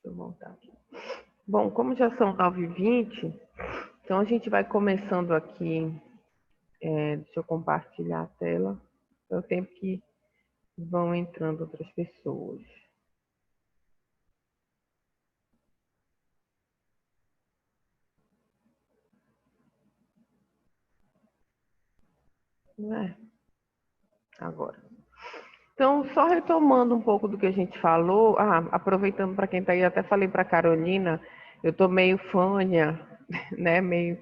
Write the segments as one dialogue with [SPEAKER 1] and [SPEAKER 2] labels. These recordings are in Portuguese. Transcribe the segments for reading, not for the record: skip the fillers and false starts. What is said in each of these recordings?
[SPEAKER 1] Deixa eu voltar aqui. Bom, como já são 9h20, então a gente vai começando aqui. Deixa eu compartilhar a tela. É o tempo que vão entrando outras pessoas. Não é? Agora. Então, só retomando um pouco do que a gente falou, aproveitando para quem está aí, até falei para a Carolina, eu estou meio fânia, né?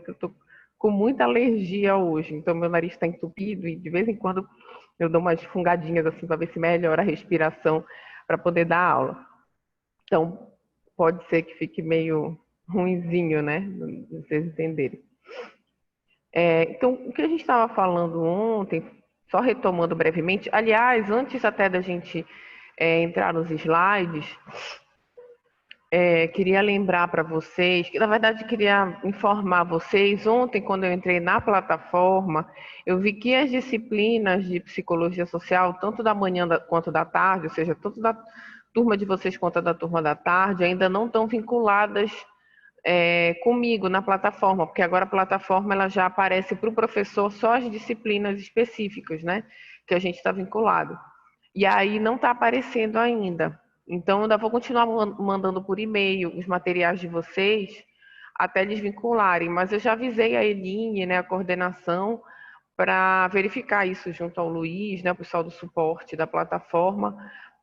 [SPEAKER 1] Eu tô com muita alergia hoje, então meu nariz está entupido e de vez em quando eu dou umas fungadinhas assim para ver se melhora a respiração para poder dar aula. Então, pode ser que fique meio ruinzinho, né? Vocês entenderem. Então, o que a gente estava falando ontem, só retomando brevemente, aliás, antes até da gente entrar nos slides, queria lembrar para vocês, que na verdade queria informar vocês, ontem quando eu entrei na plataforma, eu vi que as disciplinas de psicologia social, tanto da manhã quanto da tarde, ou seja, tanto da turma de vocês quanto da turma da tarde, ainda não estão vinculadas comigo na plataforma, porque agora a plataforma ela já aparece para o professor só as disciplinas específicas, né? Que a gente está vinculado. E aí não está aparecendo ainda. Então, eu ainda vou continuar mandando por e-mail os materiais de vocês até eles vincularem. Mas eu já avisei a Eline, né, a coordenação, para verificar isso junto ao Luiz, né, o pessoal do suporte da plataforma,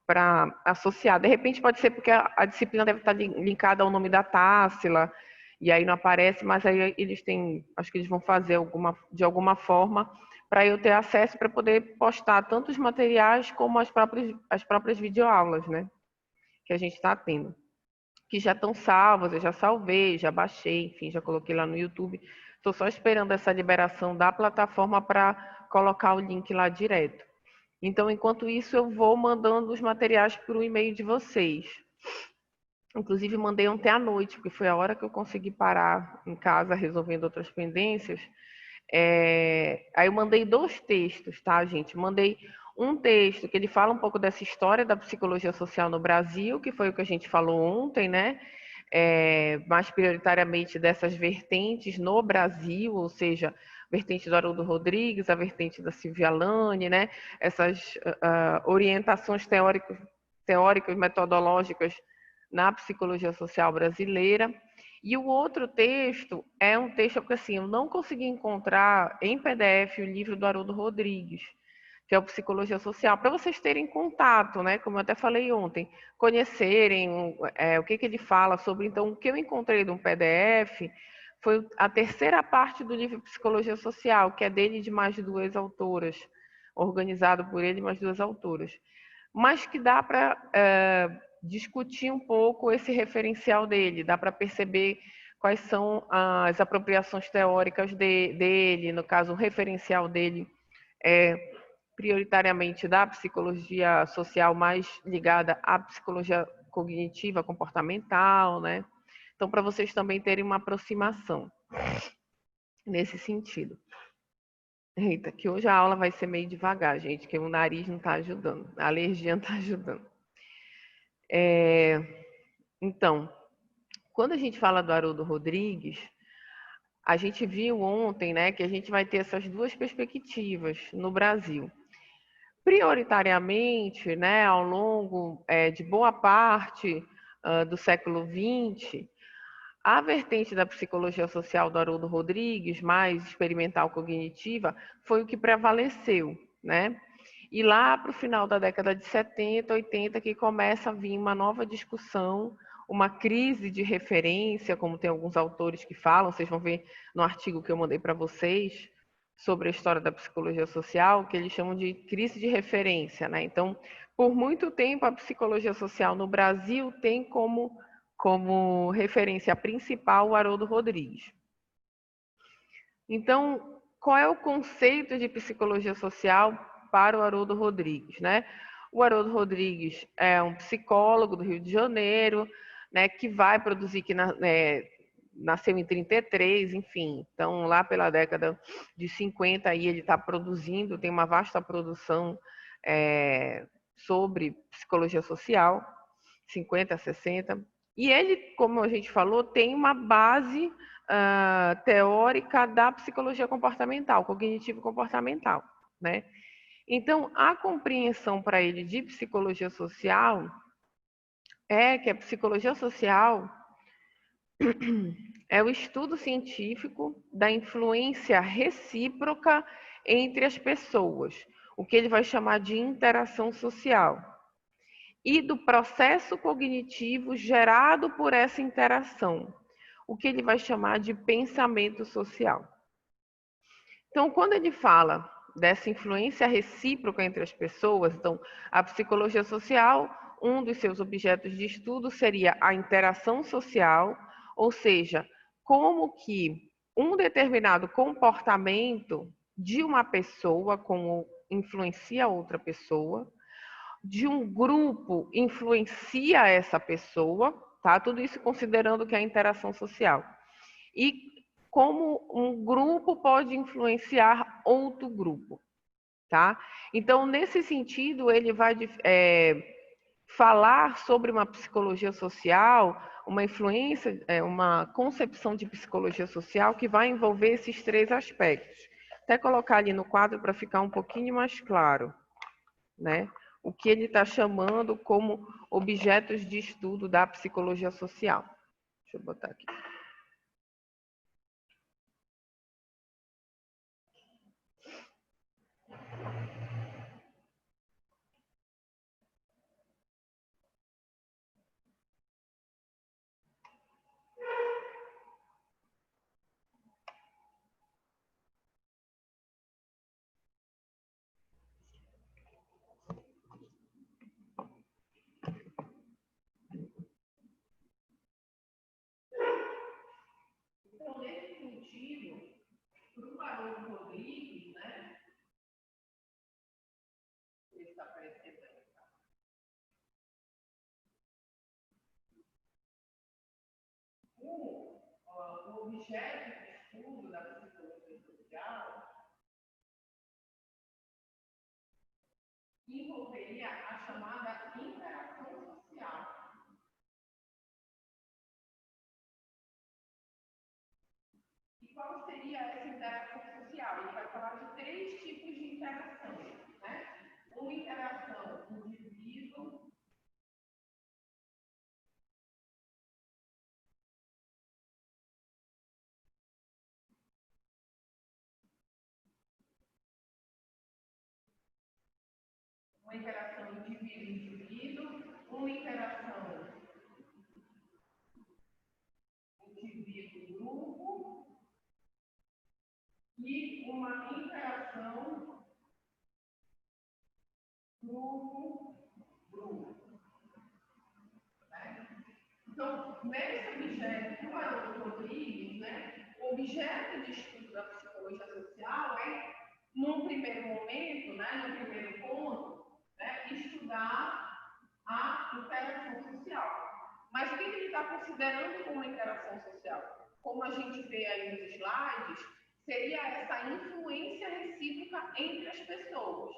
[SPEAKER 1] para associar. De repente pode ser porque a disciplina deve estar linkada ao nome da Tássila, e aí não aparece, mas aí eles têm, acho que eles vão fazer de alguma forma para eu ter acesso para poder postar tanto os materiais como as próprias videoaulas, né, que a gente está tendo. Que já estão salvas, eu já salvei, já baixei, enfim, já coloquei lá no YouTube. Estou só esperando essa liberação da plataforma para colocar o link lá direto. Então, enquanto isso, eu vou mandando os materiais para o e-mail de vocês. Inclusive, mandei ontem à noite, porque foi a hora que eu consegui parar em casa resolvendo outras pendências. Aí eu mandei 2 textos, tá, gente? Mandei um texto que ele fala um pouco dessa história da psicologia social no Brasil, que foi o que a gente falou ontem, né? Mais prioritariamente dessas vertentes no Brasil, ou seja, vertente do Haroldo Rodrigues, a vertente da Silvia Lane, né? Essas orientações teóricas, metodológicas na psicologia social brasileira. E o outro texto é um texto porque assim, eu não consegui encontrar em PDF o livro do Haroldo Rodrigues, que é o Psicologia Social, para vocês terem contato, né? Como eu até falei ontem, conhecerem o que ele fala sobre. Então, o que eu encontrei no PDF foi a terceira parte do livro Psicologia Social, que é dele e de mais 2 autoras, organizado por ele e mais 2 autoras, mas que dá para discutir um pouco esse referencial dele, dá para perceber quais são as apropriações teóricas dele, no caso, o referencial dele é prioritariamente da psicologia social, mais ligada à psicologia cognitiva, comportamental, né? Então, para vocês também terem uma aproximação nesse sentido. Eita, que hoje a aula vai ser meio devagar, gente, que o nariz não está ajudando, a alergia não está ajudando. Então, quando a gente fala do Haroldo Rodrigues, a gente viu ontem, né, que a gente vai ter essas 2 perspectivas no Brasil. Prioritariamente, né, ao longo de boa parte do século XX, a vertente da psicologia social do Haroldo Rodrigues, mais experimental cognitiva, foi o que prevaleceu, né? E lá para o final da década de 70, 80, que começa a vir uma nova discussão, uma crise de referência, como tem alguns autores que falam, vocês vão ver no artigo que eu mandei para vocês, sobre a história da psicologia social, que eles chamam de crise de referência, né? Então, por muito tempo, a psicologia social no Brasil tem como referência principal o Haroldo Rodrigues. Então, qual é o conceito de psicologia social para o Haroldo Rodrigues, né? O Haroldo Rodrigues é um psicólogo do Rio de Janeiro, né, que vai produzir, nasceu em 33, enfim. Então, lá pela década de 50, aí ele está produzindo, tem uma vasta produção sobre psicologia social, 50, 60. E ele, como a gente falou, tem uma base teórica da psicologia comportamental, cognitivo-comportamental, né? Então, a compreensão para ele de psicologia social é que a psicologia social é o estudo científico da influência recíproca entre as pessoas, o que ele vai chamar de interação social, e do processo cognitivo gerado por essa interação, o que ele vai chamar de pensamento social. Então, quando ele fala dessa influência recíproca entre as pessoas, então, a psicologia social, um dos seus objetos de estudo seria a interação social, ou seja, como que um determinado comportamento de uma pessoa como influencia outra pessoa, de um grupo influencia essa pessoa, tá? Tudo isso considerando que é a interação social. E como um grupo pode influenciar outro grupo, tá? Então, nesse sentido, ele vai falar sobre uma psicologia social, uma influência, uma concepção de psicologia social que vai envolver esses três aspectos. Até colocar ali no quadro para ficar um pouquinho mais claro, né? O que ele está chamando como objetos de estudo da psicologia social. Deixa eu botar aqui. Então, nesse sentido, para o Haroldo Rodrigues, né? Ele está aparecendo aí. O objeto de estudo da psicologia social envolveria a chamada interação social. E qual seria essa interação social? Ele vai falar de três tipos de interação, né? Uma interação indivíduo, uma interação indivíduo-indivíduo, uma interação indivíduo-grupo e uma interação grupo-grupo. Né? Então, nesse objeto do Haroldo Rodrigues, né, o objeto de estudo da psicologia social é, num primeiro momento, né, no primeiro ponto, né, estudar a interação social. Mas o que ele está considerando como interação social? Como a gente vê aí nos slides, seria essa influência recíproca entre as pessoas,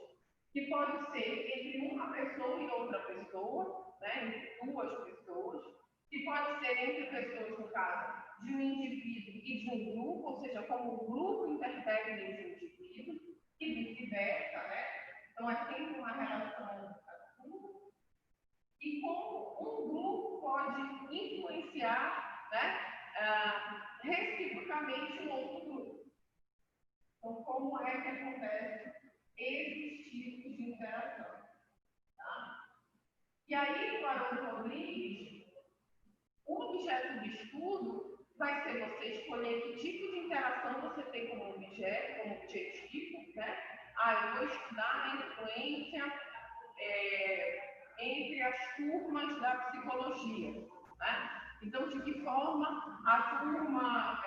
[SPEAKER 1] que pode ser entre uma pessoa e outra pessoa, né, entre duas pessoas, que pode ser entre pessoas, no caso, de um indivíduo e de um grupo, ou seja, como o grupo interfere nesse indivíduo, e vice-versa, né? Então, é sempre uma relação assim, e como um grupo pode influenciar, né, reciprocamente um outro grupo. Então, como é que acontece esses tipos de interação? Tá? E aí, o Haroldo Rodrigues, o objeto de estudo vai ser você escolher que tipo de interação você tem como objeto, como objetivo, né? Eu vou estudar a influência entre as turmas da psicologia, né? Então, de que forma a turma,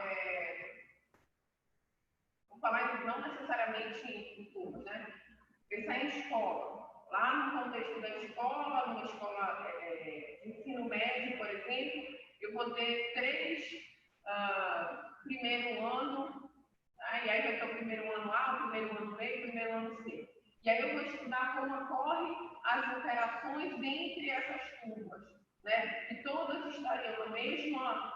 [SPEAKER 1] vou falar não necessariamente em turmas, né? Pensar em escola. Lá no contexto da escola, numa escola de ensino médio, por exemplo, eu vou ter três primeiro ano, tá? E aí vai ter o primeiro ano A, o primeiro ano B e o primeiro ano C. E aí eu vou estudar como ocorrem as interações entre essas turmas. né? E todas estariam na mesma,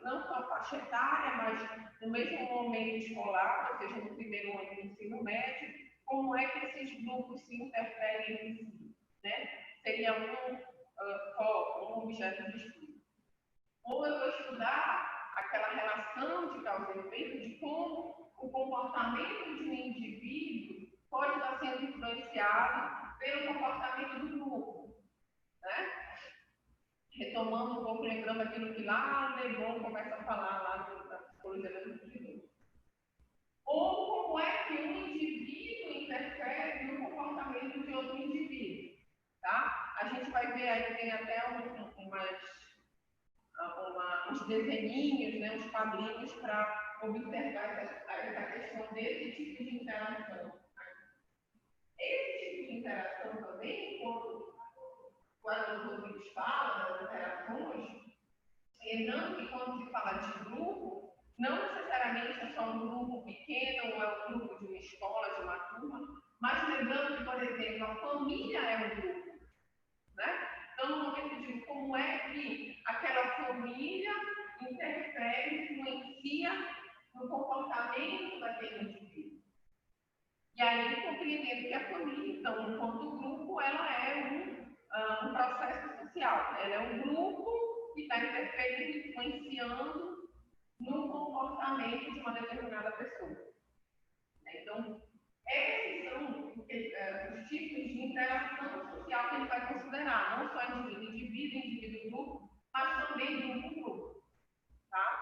[SPEAKER 1] não só faixa etária, mas no mesmo momento escolar, ou seja, no primeiro ano do ensino médio, como é que esses grupos se interferem entre si, né? Seria um objeto de estudo. Ou eu vou estudar aquela relação de causa e efeito, de como o comportamento de um indivíduo pode estar sendo influenciado pelo comportamento do grupo, né? Retomando um pouco, lembrando aquilo que lá o Lebon começa a falar lá na psicologia do indivíduo. Ou como é que um indivíduo interfere no comportamento de outro indivíduo, tá? A gente vai ver aí, tem até uns desenhinhos, né, uns quadrinhos para observar essa questão desse tipo de interação. Esse tipo de interação também, quando o Rodrigues fala das interações, lembrando que quando se fala de grupo, não necessariamente é só um grupo pequeno ou é um grupo de uma escola, de uma turma, mas lembrando que, por exemplo, a família é um grupo, né? Então, no momento de como é que aquela família interfere, influencia no comportamento daquele indivíduo. E aí, compreendendo que a família, então, enquanto grupo, ela é um processo social. Ela é um grupo que está interferindo, influenciando no comportamento de uma determinada pessoa. Então, esses são os tipos de interação social que ele vai considerar, não só indivíduo, grupo, mas também grupo. Tá?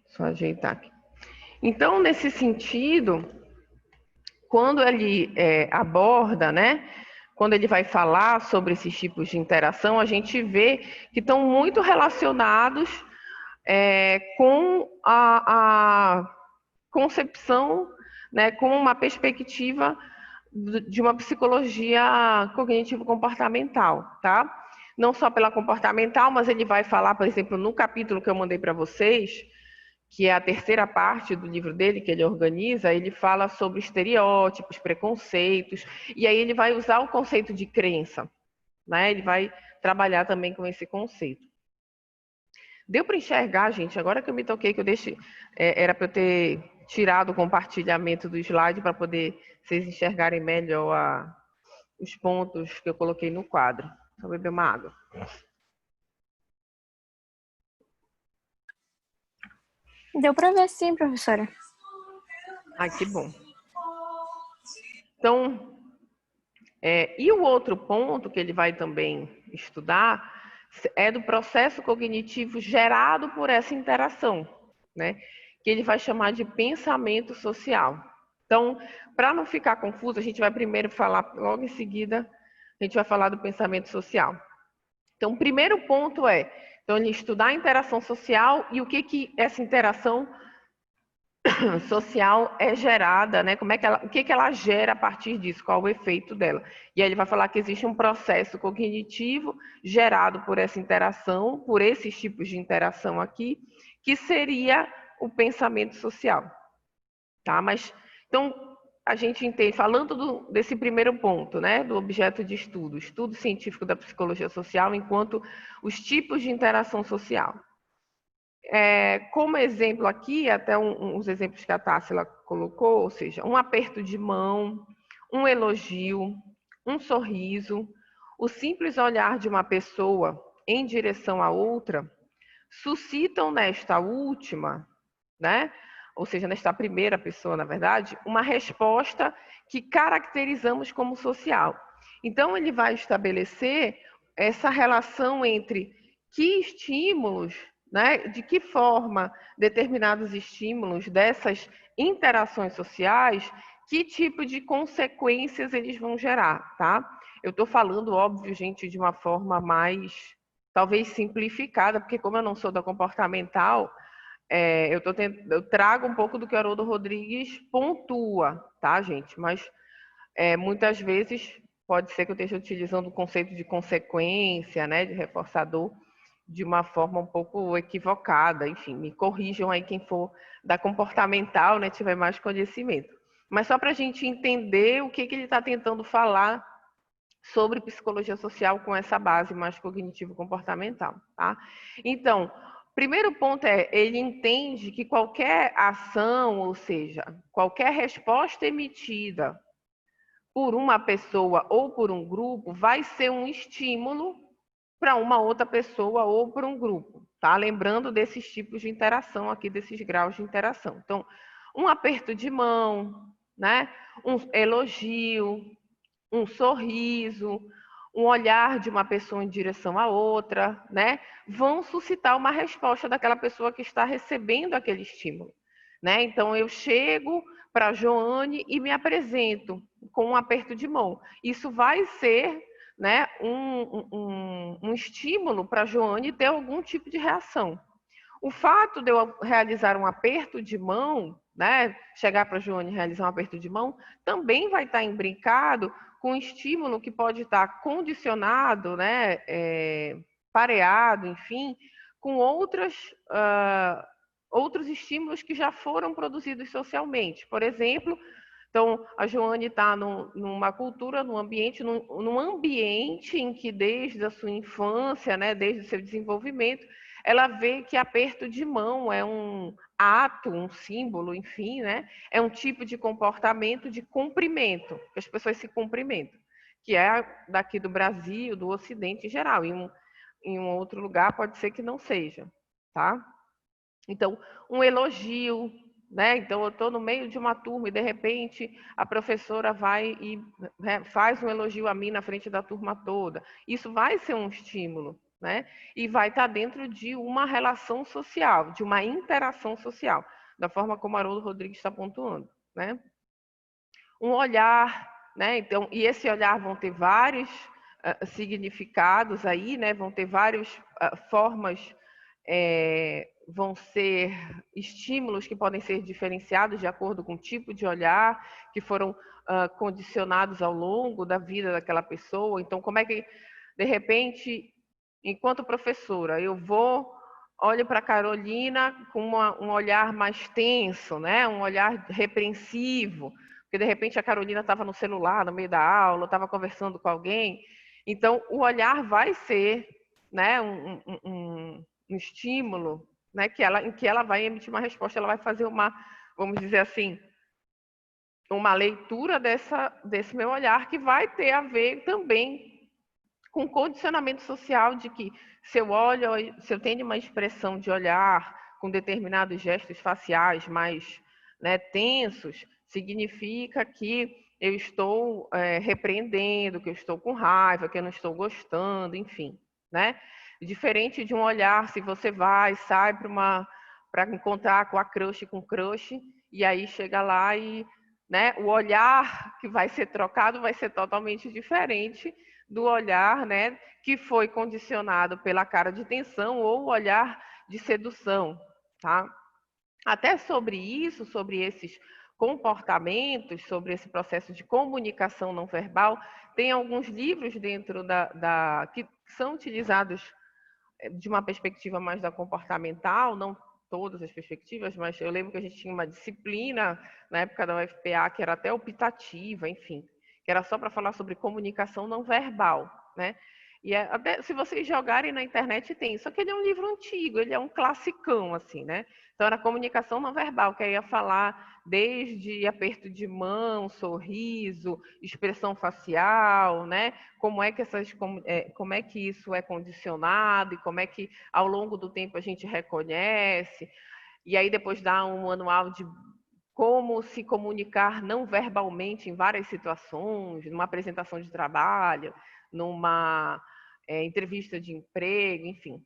[SPEAKER 1] Só ajeitar aqui. Então, nesse sentido, quando ele aborda, né, quando ele vai falar sobre esses tipos de interação, a gente vê que estão muito relacionados com a concepção, né, com uma perspectiva de uma psicologia cognitivo-comportamental, tá? Não só pela comportamental, mas ele vai falar, por exemplo, no capítulo que eu mandei para vocês, que é a terceira parte do livro dele, que ele organiza, ele fala sobre estereótipos, preconceitos, e aí ele vai usar o conceito de crença, né? Ele vai trabalhar também com esse conceito. Deu para enxergar, gente, agora que eu me toquei, que eu deixei, era para eu ter tirado o compartilhamento do slide para poder vocês enxergarem melhor os pontos que eu coloquei no quadro. Só beber uma água.
[SPEAKER 2] Deu para ver sim, professora.
[SPEAKER 1] Ai, que bom. Então, e o outro ponto que ele vai também estudar é do processo cognitivo gerado por essa interação, né? Que ele vai chamar de pensamento social. Então, para não ficar confuso, a gente vai primeiro falar, logo em seguida, a gente vai falar do pensamento social. Então, o primeiro ponto então, ele estudar a interação social e o que essa interação social é gerada, né? Como é que o que ela gera a partir disso, qual o efeito dela. E aí ele vai falar que existe um processo cognitivo gerado por essa interação, por esses tipos de interação aqui, que seria o pensamento social. Tá? Mas, então, a gente entende, falando desse primeiro ponto, né, do objeto de estudo científico da psicologia social, enquanto os tipos de interação social. Como exemplo aqui, até uns exemplos que a Tássila colocou, ou seja, um aperto de mão, um elogio, um sorriso, o simples olhar de uma pessoa em direção a outra, suscitam nesta última, né, ou seja, nesta primeira pessoa, na verdade, uma resposta que caracterizamos como social. Então, ele vai estabelecer essa relação entre que estímulos, né, de que forma determinados estímulos dessas interações sociais, que tipo de consequências eles vão gerar, tá? Eu estou falando, óbvio, gente, de uma forma mais, talvez, simplificada, porque como eu não sou da comportamental, eu trago um pouco do que o Haroldo Rodrigues pontua, tá, gente? Mas muitas vezes pode ser que eu esteja utilizando o conceito de consequência, né, de reforçador, de uma forma um pouco equivocada. Enfim, me corrijam aí quem for da comportamental, né, tiver mais conhecimento. Mas só para a gente entender o que ele está tentando falar sobre psicologia social com essa base mais cognitivo-comportamental, tá? Então, primeiro ponto ele entende que qualquer ação, ou seja, qualquer resposta emitida por uma pessoa ou por um grupo vai ser um estímulo para uma outra pessoa ou para um grupo, tá? Lembrando desses tipos de interação aqui, desses graus de interação. Então, um aperto de mão, né? Um elogio, um sorriso, um olhar de uma pessoa em direção à outra, né? Vão suscitar uma resposta daquela pessoa que está recebendo aquele estímulo, né? Então, eu chego para a Joane e me apresento com um aperto de mão. Isso vai ser, né, um estímulo para a Joane ter algum tipo de reação. O fato de eu realizar um aperto de mão, né, chegar para a Joane e realizar um aperto de mão, também vai estar imbricado com um estímulo que pode estar condicionado, né, pareado, enfim, com outros estímulos que já foram produzidos socialmente. Por exemplo, então, a Joane está numa cultura, num ambiente em que desde a sua infância, né, desde o seu desenvolvimento, ela vê que aperto de mão é um ato, um símbolo, enfim, né, é um tipo de comportamento de cumprimento, que as pessoas se cumprimentam, que é daqui do Brasil, do Ocidente em geral. Em um outro lugar pode ser que não seja, tá? Então, um elogio, né? Então, eu estou no meio de uma turma e, de repente, a professora vai e, né, faz um elogio a mim na frente da turma toda. Isso vai ser um estímulo, né? E vai estar dentro de uma relação social, de uma interação social, da forma como Haroldo Rodrigues está pontuando, né? Um olhar, né? Então, e esse olhar vão ter vários significados aí, né? Vão ter várias formas, vão ser estímulos que podem ser diferenciados de acordo com o tipo de olhar que foram condicionados ao longo da vida daquela pessoa. Então, como é que, de repente, enquanto professora, olho para a Carolina com um olhar mais tenso, né? Um olhar repreensivo, porque de repente a Carolina estava no celular no meio da aula, estava conversando com alguém. Então, o olhar vai ser, né, um estímulo, né, em que ela vai emitir uma resposta, ela vai fazer vamos dizer assim, uma leitura desse meu olhar que vai ter a ver também com condicionamento social de que se eu tenho uma expressão de olhar com determinados gestos faciais mais, né, tensos, significa que eu estou repreendendo, que eu estou com raiva, que eu não estou gostando, enfim, né? Diferente de um olhar, se você sai para encontrar com a crush, com o crush, e aí chega lá e, né, o olhar que vai ser trocado vai ser totalmente diferente do olhar, né, que foi condicionado pela cara de tensão ou o olhar de sedução, tá? Até sobre isso, sobre esses comportamentos, sobre esse processo de comunicação não verbal, tem alguns livros dentro que são utilizados de uma perspectiva mais da comportamental, não todas as perspectivas, mas eu lembro que a gente tinha uma disciplina na época da UFPA que era até optativa, enfim, que era só para falar sobre comunicação não verbal, né? E até se vocês jogarem na internet tem, só que ele é um livro antigo, ele é um classicão, assim, né? Então era comunicação não verbal, que aí ia falar desde aperto de mão, sorriso, expressão facial, né? Como é que isso é condicionado e como é que ao longo do tempo a gente reconhece. E aí depois dá um manual de como se comunicar não verbalmente em várias situações, numa apresentação de trabalho, numa entrevista de emprego, enfim.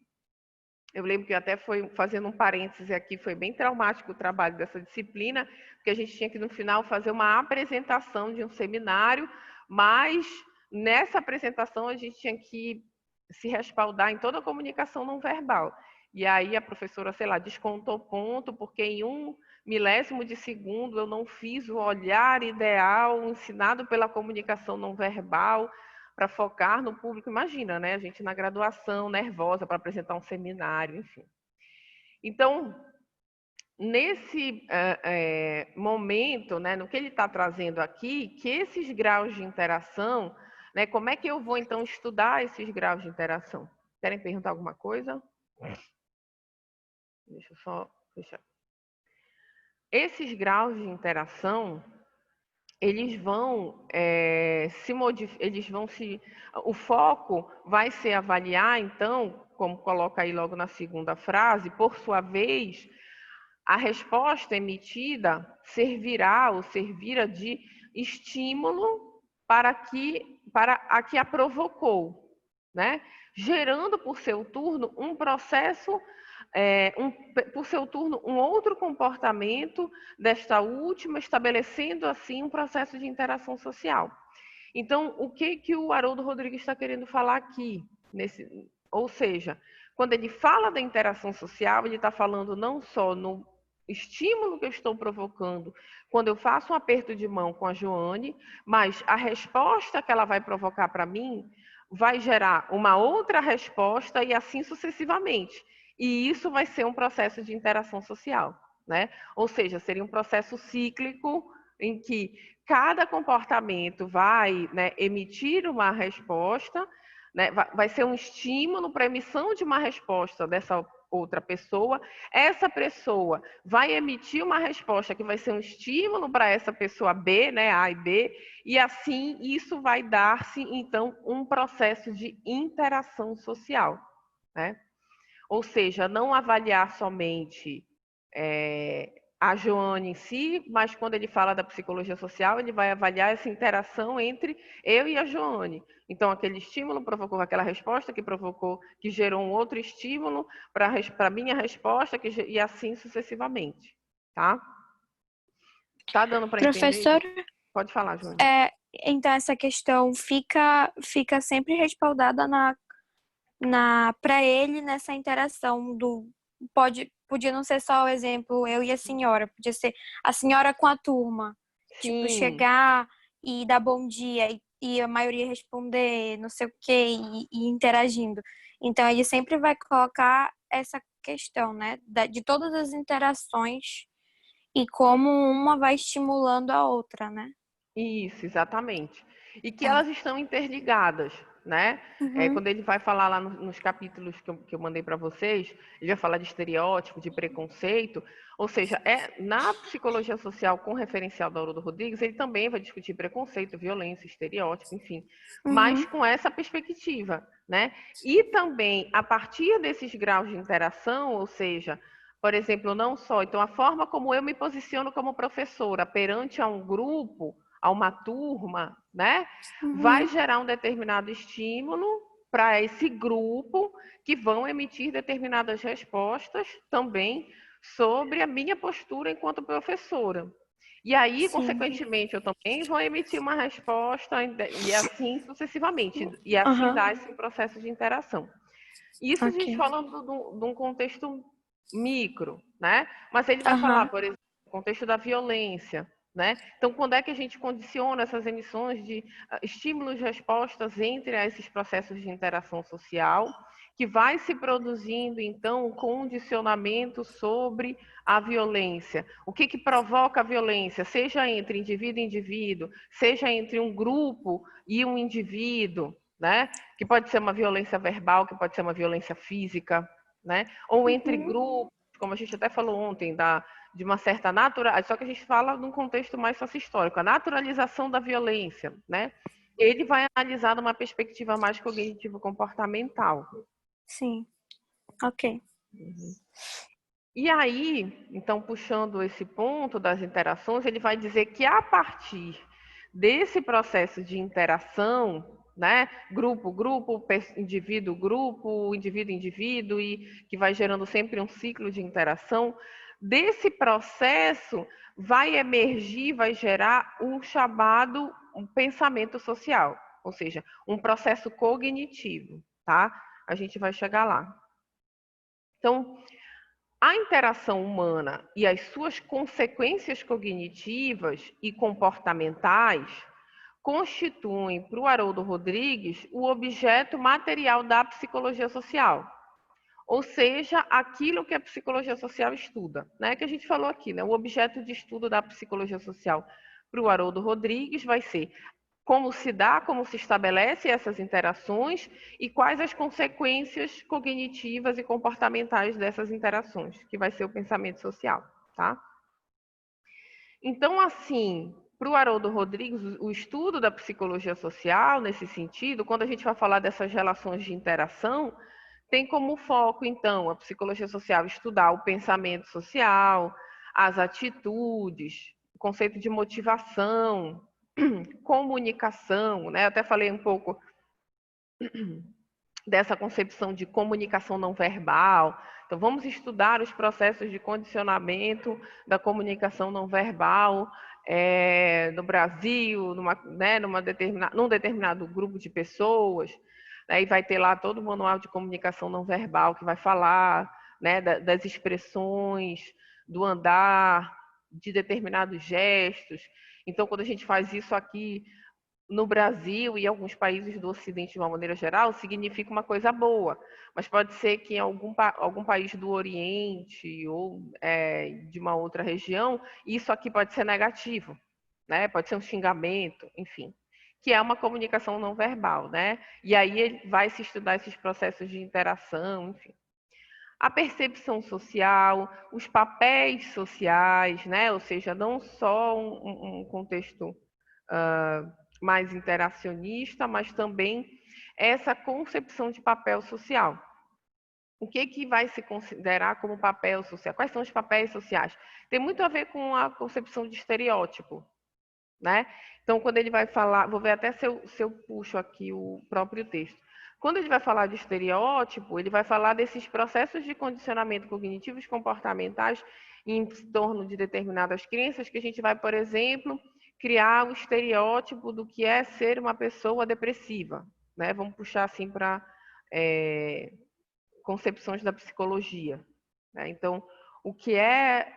[SPEAKER 1] Eu lembro que até foi, fazendo um parêntese aqui, foi bem traumático o trabalho dessa disciplina, porque a gente tinha que, no final, fazer uma apresentação de um seminário, mas nessa apresentação a gente tinha que se respaldar em toda a comunicação não verbal. e aí a professora, sei lá, descontou ponto porque em 1 milésimo de segundo eu não fiz o olhar ideal ensinado pela comunicação não verbal para focar no público. Imagina, né? A gente na graduação, nervosa para apresentar um seminário, enfim. Então, nesse momento, né, no que ele está trazendo aqui, que esses graus de interação, né, como é que eu vou, então, estudar esses graus de interação? Querem perguntar alguma coisa? Deixa eu só fechar. Esses graus de interação, eles vão se modificar, o foco vai ser avaliar, então, como coloca aí logo na segunda frase, por sua vez, a resposta emitida servirá de estímulo para a que a provocou, né? Gerando por seu turno um processo, por seu turno um outro comportamento desta última, estabelecendo assim um processo de interação social. Então, o que o Haroldo Rodrigues está querendo falar aqui? Ou seja, quando ele fala da interação social, ele está falando não só no estímulo que eu estou provocando quando eu faço um aperto de mão com a Joane, mas a resposta que ela vai provocar para mim vai gerar uma outra resposta e assim sucessivamente. E isso vai ser um processo de interação social, né? Ou seja, seria um processo cíclico em que cada comportamento vai, né, emitir uma resposta, né, vai ser um estímulo para a emissão de uma resposta dessa outra pessoa. Essa pessoa vai emitir uma resposta que vai ser um estímulo para essa pessoa B, né, A e B, e assim isso vai dar-se, então, um processo de interação social, né? Ou seja, não avaliar somente a Joane em si, mas quando ele fala da psicologia social, ele vai avaliar essa interação entre eu e a Joane. Então, aquele estímulo provocou aquela resposta, que gerou um outro estímulo para a minha resposta, e assim sucessivamente. Tá? Tá dando para entender?
[SPEAKER 2] Professor,
[SPEAKER 1] Pode falar, Joane.
[SPEAKER 2] então essa questão fica sempre respaldada para ele nessa interação podia não ser só o exemplo eu e a senhora, podia ser a senhora com a turma. Tipo,
[SPEAKER 1] Sim.
[SPEAKER 2] chegar e dar bom dia e a maioria responder não sei o quê e interagindo. Então ele sempre vai colocar essa questão, né, de todas as interações e como uma vai estimulando a outra, né?
[SPEAKER 1] Isso, exatamente. E que
[SPEAKER 2] Tá.
[SPEAKER 1] elas estão interligadas, né?
[SPEAKER 2] Uhum.
[SPEAKER 1] Quando ele vai falar lá nos capítulos que eu mandei para vocês, ele vai falar de estereótipo, de preconceito, ou seja, na psicologia social com referencial do Haroldo Rodrigues, ele também vai discutir preconceito, violência, estereótipo, enfim, mas com essa perspectiva, né? E também, a partir desses graus de interação, ou seja, por exemplo, não só, então a forma como eu me posiciono como professora perante a um grupo, a uma turma, né, vai gerar um determinado estímulo para esse grupo que vão emitir determinadas respostas também sobre a minha postura enquanto professora. E aí,
[SPEAKER 2] Sim.
[SPEAKER 1] consequentemente, eu também vou emitir uma resposta e assim sucessivamente. E assim dá esse processo de interação. Isso a gente falando de um contexto micro, né? Mas ele vai falar, por exemplo, no contexto da violência, né? Então, quando é que a gente condiciona essas emissões de estímulos e respostas entre esses processos de interação social, que vai se produzindo, então, um condicionamento sobre a violência? O que provoca a violência, seja entre indivíduo e indivíduo, seja entre um grupo e um indivíduo, né? Que pode ser uma violência verbal, que pode ser uma violência física, né? Ou entre grupos, como a gente até falou ontem, de uma certa naturalidade, só que a gente fala num contexto mais sociohistórico, a naturalização da violência, né? Ele vai analisar numa perspectiva mais cognitivo-comportamental.
[SPEAKER 2] Sim, ok.
[SPEAKER 1] E aí, então, puxando esse ponto das interações, ele vai dizer que a partir desse processo de interação, né, grupo, indivíduo, indivíduo, e que vai gerando sempre um ciclo de interação, desse processo vai emergir, vai gerar um chamado pensamento social, ou seja, um processo cognitivo, tá? A gente vai chegar lá. Então, a interação humana e as suas consequências cognitivas e comportamentais constituem, para o Haroldo Rodrigues, o objeto material da psicologia social. Ou seja, aquilo que a psicologia social estuda, né? Que a gente falou aqui, né? O objeto de estudo da psicologia social para o Haroldo Rodrigues vai ser como se dá, como se estabelece essas interações e quais as consequências cognitivas e comportamentais dessas interações, que vai ser o pensamento social, tá? Então, assim, para o Haroldo Rodrigues, o estudo da psicologia social, nesse sentido, quando a gente vai falar dessas relações de interação, tem como foco, então, a psicologia social estudar o pensamento social, as atitudes, o conceito de motivação, comunicação, né? Eu até falei um pouco dessa concepção de comunicação não verbal. Então, vamos estudar os processos de condicionamento da comunicação não verbal no Brasil, num determinado grupo de pessoas. E vai ter lá todo o manual de comunicação não verbal que vai falar, né, das expressões, do andar, de determinados gestos. Então, quando a gente faz isso aqui no Brasil e alguns países do Ocidente, de uma maneira geral, significa uma coisa boa. Mas pode ser que em algum país do Oriente ou de uma outra região, isso aqui pode ser negativo, né? Pode ser um xingamento, enfim. Que é uma comunicação não verbal, né? E aí vai se estudar esses processos de interação, enfim. A percepção social, os papéis sociais, né? Ou seja, não só um contexto mais interacionista, mas também essa concepção de papel social. O que vai se considerar como papel social? Quais são os papéis sociais? Tem muito a ver com a concepção de estereótipo, né? Então, quando ele vai falar, vou ver até se eu puxo aqui o próprio texto. Quando ele vai falar de estereótipo, ele vai falar desses processos de condicionamento cognitivos comportamentais em torno de determinadas crenças que a gente vai, por exemplo, criar o estereótipo do que é ser uma pessoa depressiva, né? Vamos puxar assim para concepções da psicologia, né? Então, o que é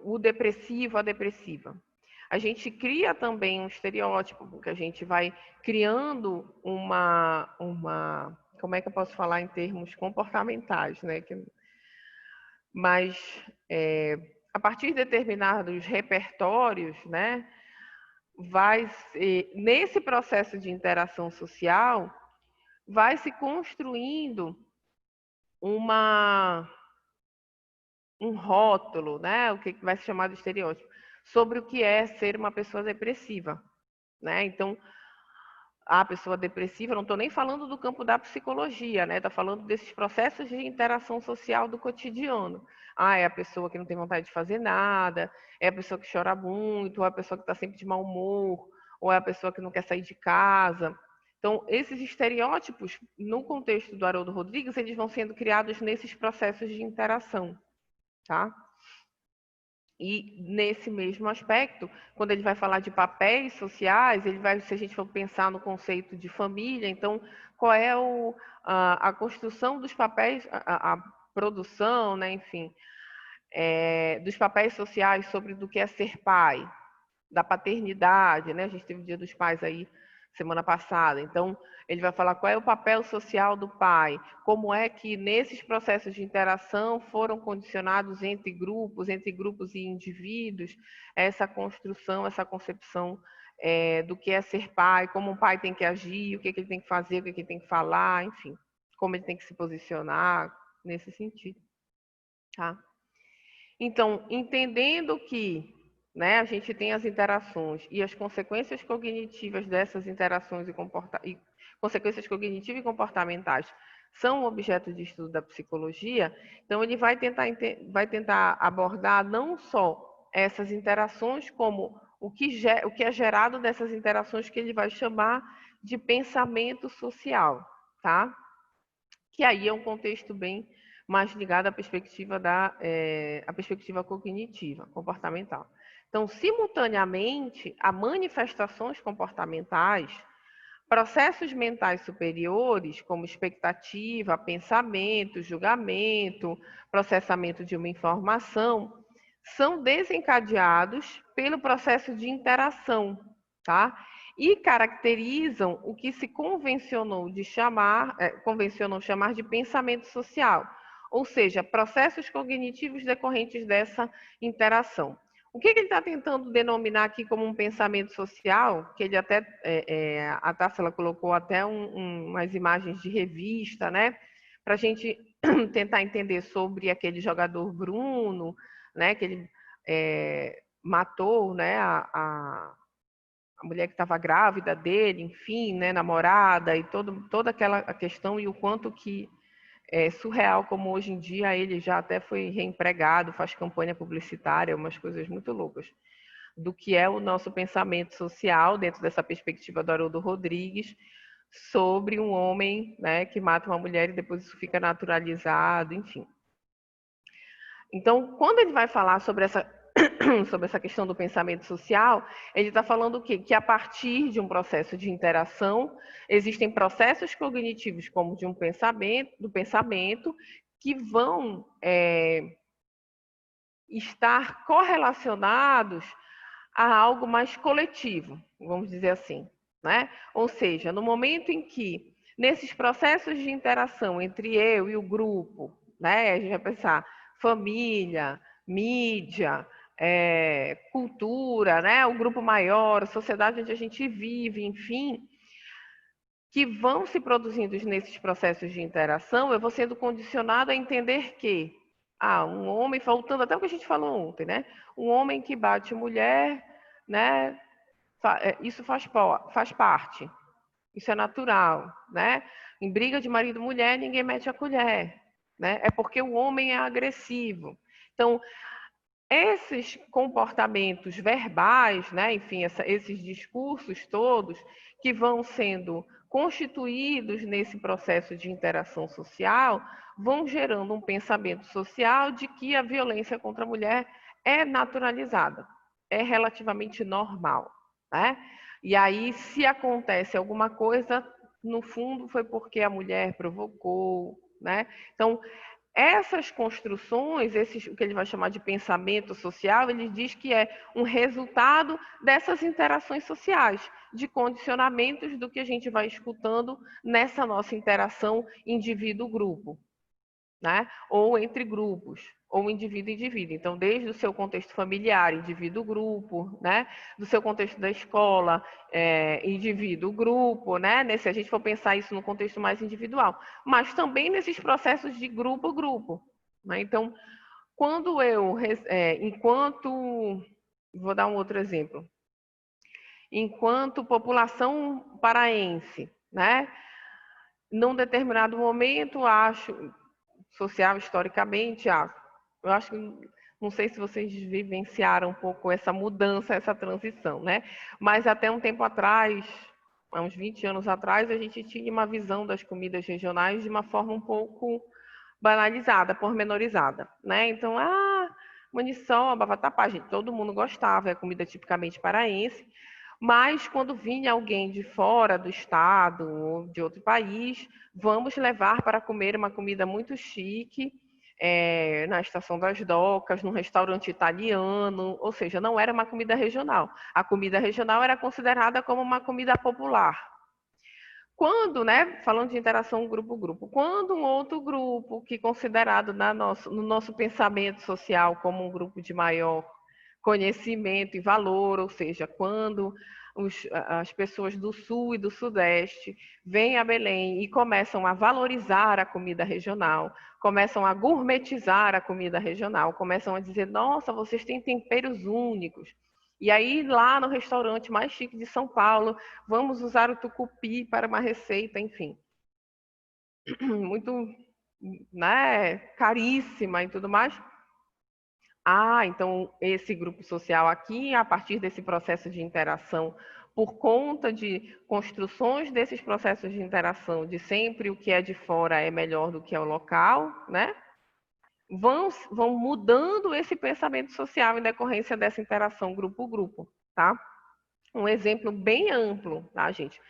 [SPEAKER 1] o depressivo, a depressiva? A gente cria também um estereótipo, porque a gente vai criando como é que eu posso falar em termos comportamentais, né? Mas a partir de determinados repertórios, né? Nesse processo de interação social, vai se construindo um rótulo, né? O que vai se chamar de estereótipo, sobre o que é ser uma pessoa depressiva, né? Então, a pessoa depressiva, não estou nem falando do campo da psicologia, né? Estou falando desses processos de interação social do cotidiano. É a pessoa que não tem vontade de fazer nada, é a pessoa que chora muito, ou é a pessoa que está sempre de mau humor, ou é a pessoa que não quer sair de casa. Então, esses estereótipos, no contexto do Haroldo Rodrigues, eles vão sendo criados nesses processos de interação, tá? E nesse mesmo aspecto, quando ele vai falar de papéis sociais, se a gente for pensar no conceito de família, então qual é a construção dos papéis, a produção, né, enfim, dos papéis sociais sobre do que é ser pai, da paternidade, né? A gente teve o Dia dos Pais aí semana passada. Então, ele vai falar qual é o papel social do pai, como é que nesses processos de interação foram condicionados entre grupos e indivíduos, essa construção, essa concepção do que é ser pai, como um pai tem que agir, o que ele tem que fazer, o que ele tem que falar, enfim, como ele tem que se posicionar nesse sentido, tá? Então, entendendo que, né, a gente tem as interações e as consequências cognitivas dessas interações e consequências cognitivas e comportamentais são objeto de estudo da psicologia, então ele vai tentar abordar não só essas interações, como o que é gerado dessas interações, que ele vai chamar de pensamento social, tá? Que aí é um contexto bem mais ligado à perspectiva à perspectiva cognitiva, comportamental. Então, simultaneamente, a manifestações comportamentais Processos mentais superiores, como expectativa, pensamento, julgamento, processamento de uma informação, são desencadeados pelo processo de interação, tá? E caracterizam o que se convencionou chamar de pensamento social, ou seja, processos cognitivos decorrentes dessa interação. O que ele está tentando denominar aqui como um pensamento social, que ele até, a Társila colocou até umas imagens de revista, né? Para a gente tentar entender sobre aquele jogador Bruno, né? Que ele matou, né? A mulher que estava grávida dele, enfim, né? Namorada e toda aquela questão e o quanto que é surreal como hoje em dia ele já até foi reempregado, faz campanha publicitária, umas coisas muito loucas, do que é o nosso pensamento social dentro dessa perspectiva do Haroldo Rodrigues sobre um homem, né, que mata uma mulher e depois isso fica naturalizado, enfim. Então, quando ele vai falar sobre essa questão do pensamento social, ele está falando o quê? Que a partir de um processo de interação, existem processos cognitivos como do pensamento, que vão estar correlacionados a algo mais coletivo, vamos dizer assim, né? Ou seja, no momento em que, nesses processos de interação entre eu e o grupo, né? A gente vai pensar família, mídia, cultura, né? O grupo maior, a sociedade onde a gente vive, enfim, que vão se produzindo nesses processos de interação, eu vou sendo condicionado a entender que um homem, voltando até o que a gente falou ontem, né? Um homem que bate mulher, né? Isso faz parte, isso é natural, né? Em briga de marido e mulher, ninguém mete a colher, né? É porque o homem é agressivo. Então, esses comportamentos verbais, né? Enfim, esses discursos todos que vão sendo constituídos nesse processo de interação social, vão gerando um pensamento social de que a violência contra a mulher é naturalizada, é relativamente normal, né? E aí, se acontece alguma coisa, no fundo foi porque a mulher provocou, né? Então, essas construções, o que ele vai chamar de pensamento social, ele diz que é um resultado dessas interações sociais, de condicionamentos do que a gente vai escutando nessa nossa interação indivíduo-grupo, né? Ou entre grupos, ou indivíduo e indivíduo. Então, desde o seu contexto familiar, indivíduo-grupo, né? Do seu contexto da escola, indivíduo-grupo, né? Se a gente for pensar isso no contexto mais individual, mas também nesses processos de grupo-grupo, né? Então, quando vou dar um outro exemplo, enquanto população paraense, né? Num determinado momento, social, historicamente, eu acho que, não sei se vocês vivenciaram um pouco essa mudança, essa transição, né? Mas até um tempo atrás, há uns 20 anos atrás, a gente tinha uma visão das comidas regionais de uma forma um pouco banalizada, pormenorizada, né? Então, maniçoba, vatapá, gente, todo mundo gostava, é comida tipicamente paraense, mas quando vinha alguém de fora do estado ou de outro país, vamos levar para comer uma comida muito chique, na Estação das Docas, num restaurante italiano, ou seja, não era uma comida regional. A comida regional era considerada como uma comida popular. Quando, né, falando de interação grupo-grupo, quando um outro grupo, que considerado no nosso pensamento social como um grupo de maior conhecimento e valor, ou seja, quando as pessoas do Sul e do Sudeste vêm a Belém e começam a valorizar a comida regional, começam a gourmetizar a comida regional, começam a dizer, nossa, vocês têm temperos únicos. E aí, lá no restaurante mais chique de São Paulo, vamos usar o tucupi para uma receita, enfim. Muito, né, caríssima e tudo mais. Então esse grupo social aqui, a partir desse processo de interação, por conta de construções desses processos de interação, de sempre o que é de fora é melhor do que é o local, né? Vão mudando esse pensamento social em decorrência dessa interação grupo-grupo, tá? Um exemplo bem amplo, tá, gente?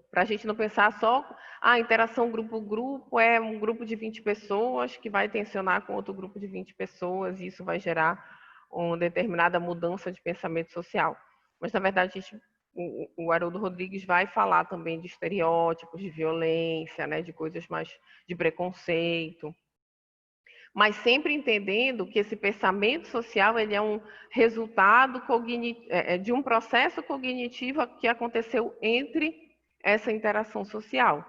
[SPEAKER 1] para a gente não pensar só a interação grupo-grupo é um grupo de 20 pessoas que vai tensionar com outro grupo de 20 pessoas e isso vai gerar uma determinada mudança de pensamento social. Mas, na verdade, o Haroldo Rodrigues vai falar também de estereótipos, de violência, né, de coisas mais de preconceito, mas sempre entendendo que esse pensamento social ele é um resultado de um processo cognitivo que aconteceu entre essa interação social.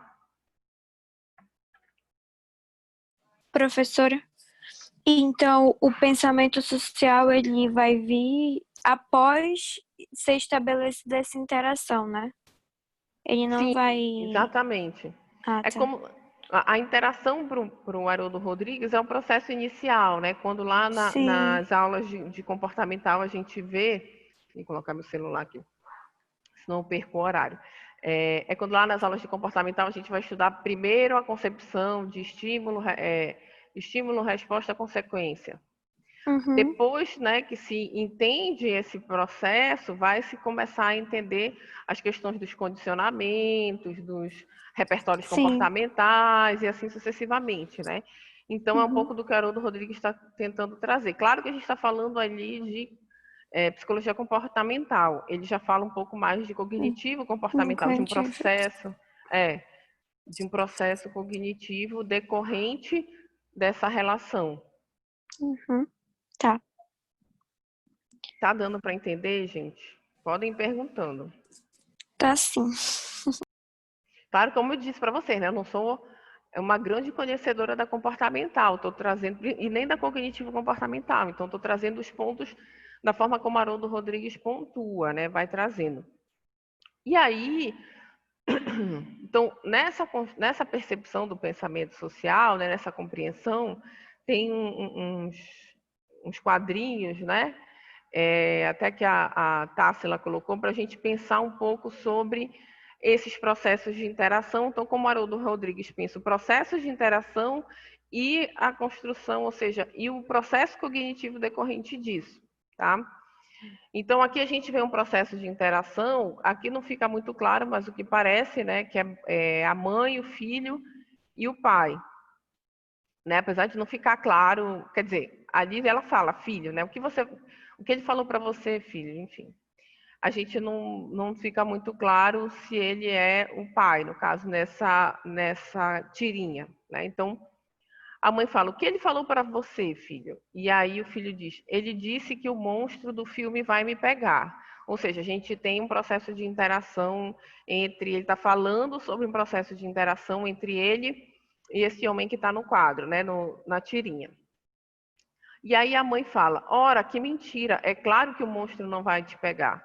[SPEAKER 2] Professora, então o pensamento social ele vai vir após ser estabelecida essa interação, né? Ele não
[SPEAKER 1] Sim,
[SPEAKER 2] vai...
[SPEAKER 1] exatamente.
[SPEAKER 2] Ah,
[SPEAKER 1] É
[SPEAKER 2] tá.
[SPEAKER 1] como a interação para o Haroldo Rodrigues é o processo inicial, né? Quando lá
[SPEAKER 2] Sim.
[SPEAKER 1] nas aulas de comportamental a gente vê, vou colocar meu celular aqui, senão eu perco o horário. Quando lá nas aulas de comportamental a gente vai estudar primeiro a concepção de estímulo, resposta, consequência.
[SPEAKER 2] Uhum.
[SPEAKER 1] Depois, né, que se entende esse processo, vai se começar a entender as questões dos condicionamentos, dos repertórios
[SPEAKER 2] Sim.
[SPEAKER 1] comportamentais e assim sucessivamente, né? Então é um
[SPEAKER 2] Uhum.
[SPEAKER 1] pouco do que o Haroldo Rodrigues está tentando trazer. Claro que a gente está falando ali de psicologia comportamental. Ele já fala um pouco mais de cognitivo comportamental, é, de um processo cognitivo decorrente dessa relação.
[SPEAKER 2] Uhum. Tá.
[SPEAKER 1] Tá dando para entender, gente? Podem ir perguntando.
[SPEAKER 2] Tá sim.
[SPEAKER 1] Claro, como eu disse para vocês, né? Eu não sou uma grande conhecedora da comportamental, estou trazendo, e nem da cognitivo comportamental, então estou trazendo os pontos da forma como Haroldo Rodrigues pontua, né? Vai trazendo. E aí, então, nessa percepção do pensamento social, né? Nessa compreensão, tem uns quadrinhos, né? Até que a Tássila colocou, para a gente pensar um pouco sobre esses processos de interação. Então, como o Haroldo Rodrigues pensa, o processo de interação e a construção, ou seja, e o processo cognitivo decorrente disso, tá? Então, aqui a gente vê um processo de interação, aqui não fica muito claro, mas o que parece, né, que é a mãe, o filho e o pai, né? Apesar de não ficar claro, quer dizer, ali ela fala, filho, né? O que ele falou para você, filho, enfim. A gente não fica muito claro se ele é o pai, no caso, nessa tirinha, né? Então, a mãe fala, o que ele falou para você, filho? E aí o filho diz, ele disse que o monstro do filme vai me pegar. Ou seja, a gente tem um processo de interação ele está falando sobre um processo de interação entre ele e esse homem que está no quadro, né, na tirinha. E aí a mãe fala, ora, que mentira, é claro que o monstro não vai te pegar.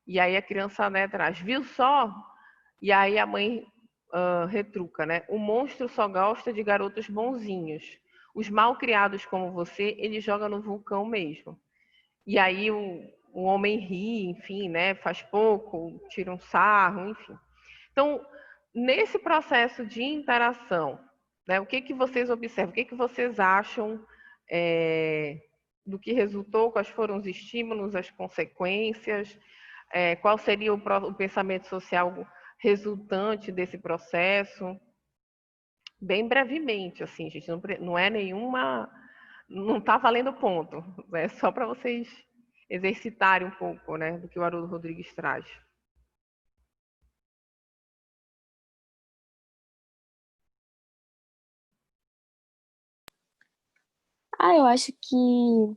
[SPEAKER 1] E aí a criança, né, traz, viu só? E aí a mãe retruca, né? O monstro só gosta de garotos bonzinhos. Os mal criados como você, ele joga no vulcão mesmo. E aí o homem ri, enfim, né? Faz pouco, tira um sarro, enfim. Então, nesse processo de interação, né, o que, que vocês observam? O que, que vocês acham do que resultou? Quais foram os estímulos, as consequências? Qual seria o pensamento social resultante desse processo? Bem brevemente, assim, gente, não é nenhuma... Não está valendo ponto, é só para vocês exercitarem um pouco, né, do que o Haroldo Rodrigues traz.
[SPEAKER 2] Eu acho que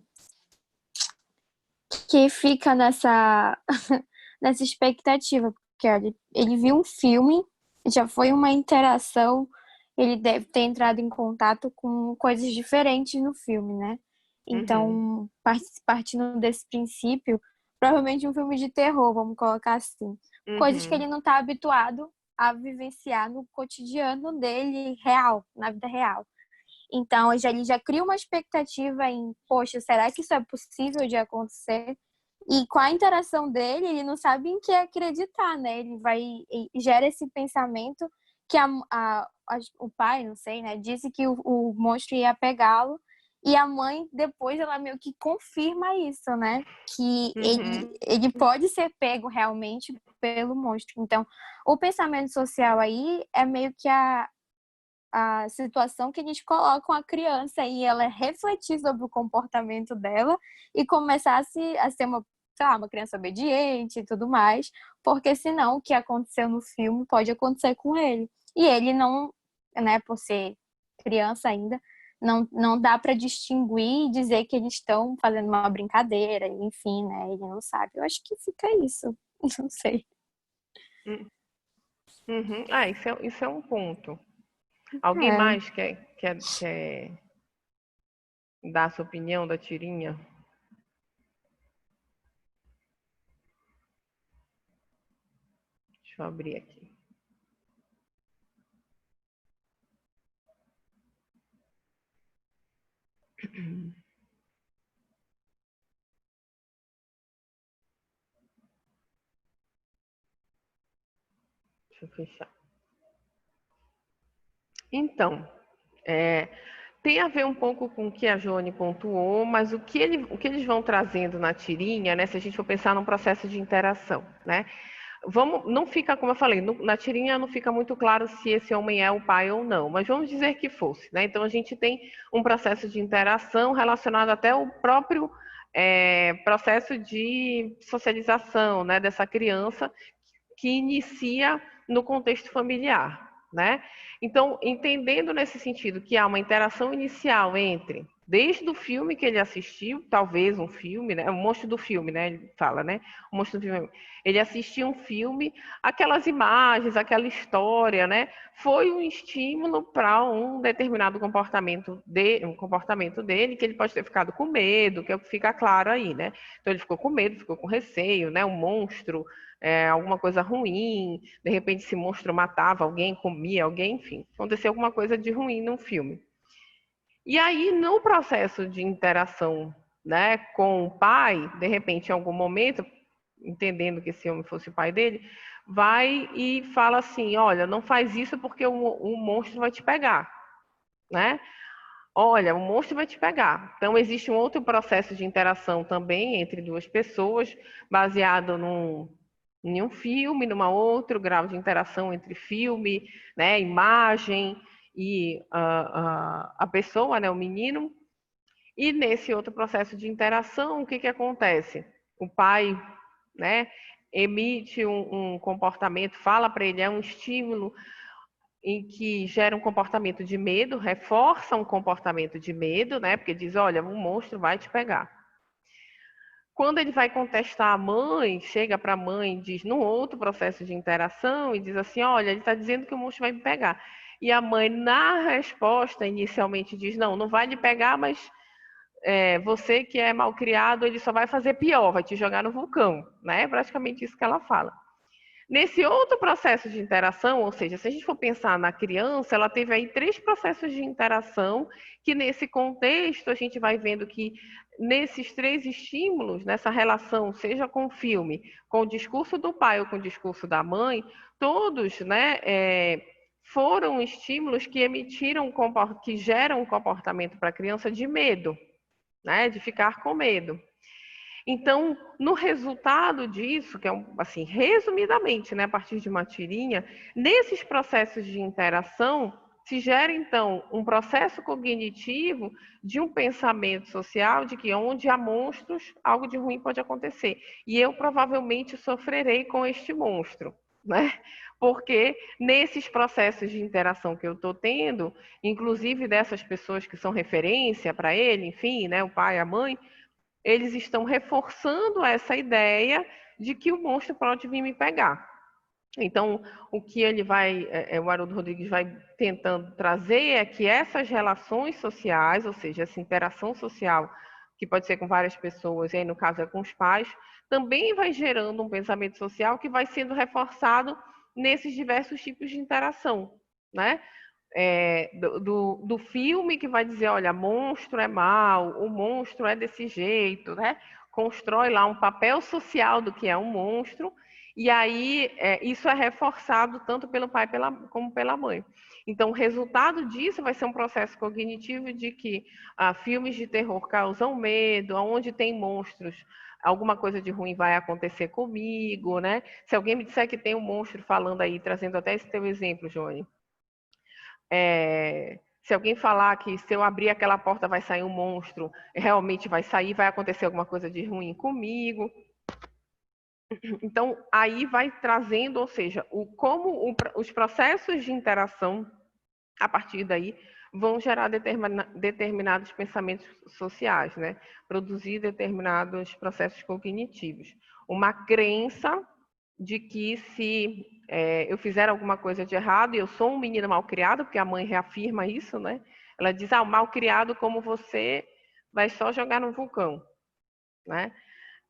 [SPEAKER 2] fica nessa, nessa expectativa, porque olha, ele viu um filme, já foi uma interação, ele deve ter entrado em contato com coisas diferentes no filme, né?
[SPEAKER 1] Uhum,
[SPEAKER 2] Então, partindo desse princípio, provavelmente um filme de terror, vamos colocar assim. Coisas que
[SPEAKER 1] uhum,
[SPEAKER 2] ele não está habituado a vivenciar no cotidiano dele, real, na vida real. Então, ele já cria uma expectativa em, poxa, será que isso é possível de acontecer? E com a interação dele, ele não sabe em que acreditar, né? Ele vai e gera esse pensamento que o pai, não sei, né, disse que o monstro ia pegá-lo E a mãe, depois, ela meio que confirma isso, né? Que
[SPEAKER 1] Uhum.
[SPEAKER 2] ele pode ser pego realmente pelo monstro. Então, o pensamento social aí é meio que a situação que eles colocam a criança e ela refletir sobre o comportamento dela e começar a ser uma, sei lá, uma criança obediente e tudo mais, porque senão o que aconteceu no filme pode acontecer com ele. E ele não, né, por ser criança ainda, não dá para distinguir e dizer que eles estão fazendo uma brincadeira, enfim, né? Ele não sabe. Eu acho que fica isso. Não sei.
[SPEAKER 1] Uhum. Ah, isso é um ponto. Alguém
[SPEAKER 2] É.
[SPEAKER 1] mais quer dar a sua opinião da tirinha? Deixa eu abrir aqui. Deixa eu fechar. Então, tem a ver um pouco com o que a Joane pontuou, mas o que eles vão trazendo na tirinha, né, se a gente for pensar num processo de interação, né? Não fica, como eu falei, na tirinha não fica muito claro se esse homem é o pai ou não, mas vamos dizer que fosse, né? Então a gente tem um processo de interação relacionado até ao próprio processo de socialização, né, dessa criança que inicia no contexto familiar, né? Então, entendendo nesse sentido que há uma interação inicial entre, desde o filme que ele assistiu, talvez um filme, né? O monstro do filme, né? Ele fala, né? O monstro do filme. Ele assistiu um filme, aquelas imagens, aquela história, né? Foi um estímulo para um determinado comportamento dele, que ele pode ter ficado com medo, que é o que fica claro aí, né? Então ele ficou com medo, ficou com receio, né? Um monstro, alguma coisa ruim, de repente esse monstro matava alguém, comia alguém, enfim, aconteceu alguma coisa de ruim no filme. E aí, no processo de interação, né, com o pai, de repente, em algum momento, entendendo que esse homem fosse o pai dele, vai e fala assim: olha, não faz isso porque o monstro vai te pegar, né? Olha, o monstro vai te pegar. Então, existe um outro processo de interação também entre duas pessoas, baseado em um filme, numa outro grau de interação entre filme, né, imagem e a pessoa, né, o menino. E nesse outro processo de interação, o que, que acontece? O pai, né, emite um comportamento, fala para ele, é um estímulo em que gera um comportamento de medo, reforça um comportamento de medo, né? Porque diz, olha, um monstro vai te pegar. Quando ele vai contestar a mãe, chega para a mãe, diz num outro processo de interação e diz assim, olha, ele está dizendo que o monstro vai me pegar. E a mãe, na resposta, inicialmente diz, não vai lhe pegar, mas você que é mal criado, ele só vai fazer pior, vai te jogar no vulcão, né? É praticamente isso que ela fala. Nesse outro processo de interação, ou seja, se a gente for pensar na criança, ela teve aí 3 processos de interação, que nesse contexto a gente vai vendo que nesses 3 estímulos, nessa relação, seja com o filme, com o discurso do pai ou com o discurso da mãe, todos, né, foram estímulos que que geram um comportamento para a criança de medo, né, de ficar com medo. Então, no resultado disso, que é assim, resumidamente, né, a partir de uma tirinha, nesses processos de interação se gera então um processo cognitivo de um pensamento social de que onde há monstros, algo de ruim pode acontecer. E eu provavelmente sofrerei com este monstro, né? Porque nesses processos de interação que eu estou tendo, inclusive dessas pessoas que são referência para ele, enfim, né, o pai, a mãe, eles estão reforçando essa ideia de que o monstro pode vir me pegar. Então, o que ele o Haroldo Rodrigues vai tentando trazer é que essas relações sociais, ou seja, essa interação social, que pode ser com várias pessoas, e aí no caso é com os pais, também vai gerando um pensamento social que vai sendo reforçado nesses diversos tipos de interação, né? Do filme que vai dizer, olha, monstro é mal, o monstro é desse jeito, né? Constrói lá um papel social do que é um monstro, E aí, isso é reforçado tanto pelo pai como pela mãe. Então, o resultado disso vai ser um processo cognitivo de que filmes de terror causam medo, onde tem monstros, alguma coisa de ruim vai acontecer comigo, né? Se alguém me disser que tem um monstro falando aí, trazendo até esse teu exemplo, Johnny, se alguém falar que se eu abrir aquela porta vai sair um monstro, realmente vai sair, vai acontecer alguma coisa de ruim comigo. Então, aí vai trazendo, ou seja, os processos de interação, a partir daí, vão gerar determinados pensamentos sociais, né? Produzir determinados processos cognitivos. Uma crença de que se eu fizer alguma coisa de errado, e eu sou um menino mal criado, porque a mãe reafirma isso, né? Ela diz, mal criado como você vai só jogar no vulcão, né?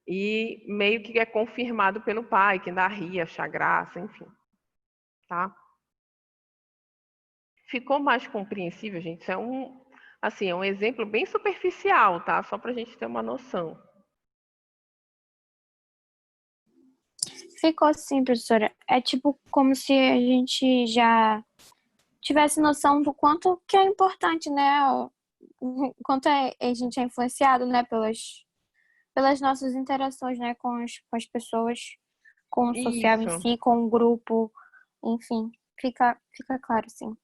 [SPEAKER 1] E meio que é confirmado pelo pai, que ainda ria, acha graça, enfim. Tá? Ficou mais compreensível, gente? Isso é um exemplo bem superficial, tá? Só para a gente ter uma noção.
[SPEAKER 2] Ficou sim, professora. É tipo como se a gente já tivesse noção do quanto que é importante, né? O quanto a gente é influenciado, né, pelas nossas interações, né, com as pessoas, com o social em
[SPEAKER 1] Isso.
[SPEAKER 2] si, com o grupo, enfim, fica claro, sim.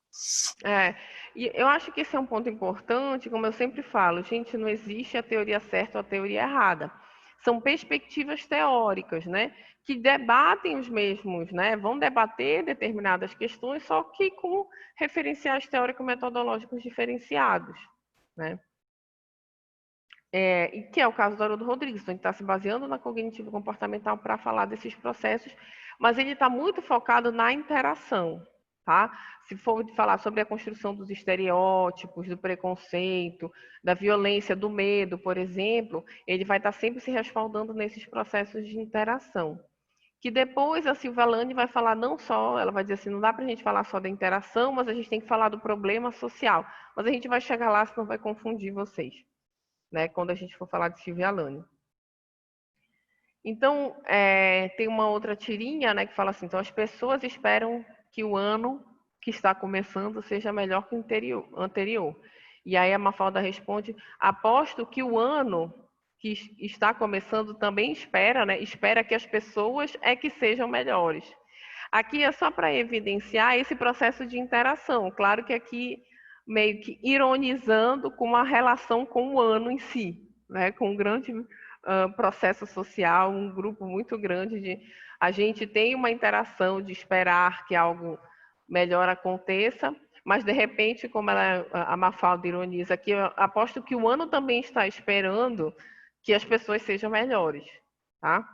[SPEAKER 1] E eu acho que esse é um ponto importante, como eu sempre falo, gente, não existe a teoria certa ou a teoria errada. São perspectivas teóricas, né, que debatem os mesmos, né, vão debater determinadas questões, só que com referenciais teórico-metodológicos diferenciados, né. E que é o caso do Haroldo Rodrigues, então, ele está se baseando na cognitivo comportamental para falar desses processos, mas ele está muito focado na interação, tá? Se for falar sobre a construção dos estereótipos, do preconceito, da violência, do medo, por exemplo, ele vai estar sempre se respaldando nesses processos de interação. Que depois a Silvia Lane vai falar não só, ela vai dizer assim, não dá para a gente falar só da interação, mas a gente tem que falar do problema social. Mas a gente vai chegar lá, senão vai confundir vocês, né, quando a gente for falar de Silvia Lane. Então, tem uma outra tirinha, né, que fala assim, então as pessoas esperam que o ano que está começando seja melhor que o anterior. E aí a Mafalda responde, aposto que o ano que está começando também espera, né, espera que as pessoas que sejam melhores. Aqui é só para evidenciar esse processo de interação. Claro que aqui meio que ironizando com a relação com o ano em si, né, com um grande processo social, um grupo muito grande de a gente tem uma interação de esperar que algo melhor aconteça, mas de repente, como a Mafalda ironiza aqui, eu aposto que o ano também está esperando que as pessoas sejam melhores, tá?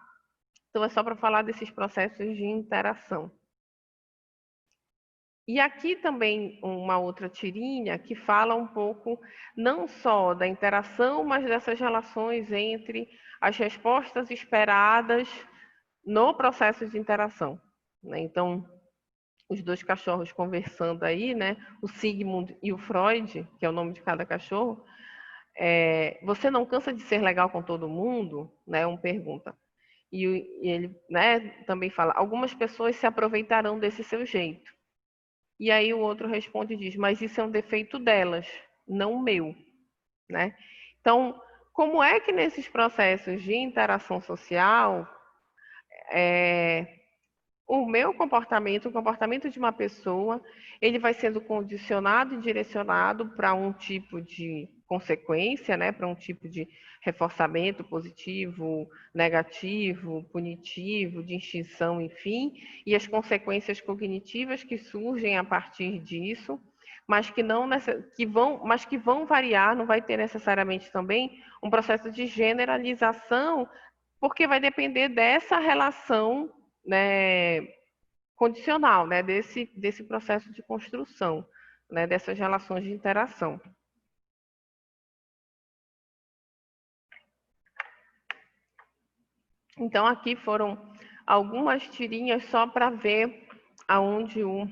[SPEAKER 1] Então é só para falar desses processos de interação. E aqui também uma outra tirinha que fala um pouco não só da interação, mas dessas relações entre as respostas esperadas no processo de interação, né? Então, os dois cachorros conversando aí, né? O Sigmund e o Freud, que é o nome de cada cachorro. Você não cansa de ser legal com todo mundo? Né? Um pergunta. E ele, né, também fala, algumas pessoas se aproveitarão desse seu jeito. E aí o outro responde e diz, mas isso é um defeito delas, não o meu, né? Então, como é que nesses processos de interação social, o meu comportamento, o comportamento de uma pessoa, ele vai sendo condicionado e direcionado para um tipo de consequência, né? Para um tipo de reforçamento positivo, negativo, punitivo, de extinção, enfim, e as consequências cognitivas que surgem a partir disso, mas que vão variar, não vai ter necessariamente também um processo de generalização, porque vai depender dessa relação, né, condicional, né, desse processo de construção, né, dessas relações de interação. Então, aqui foram algumas tirinhas só para ver aonde o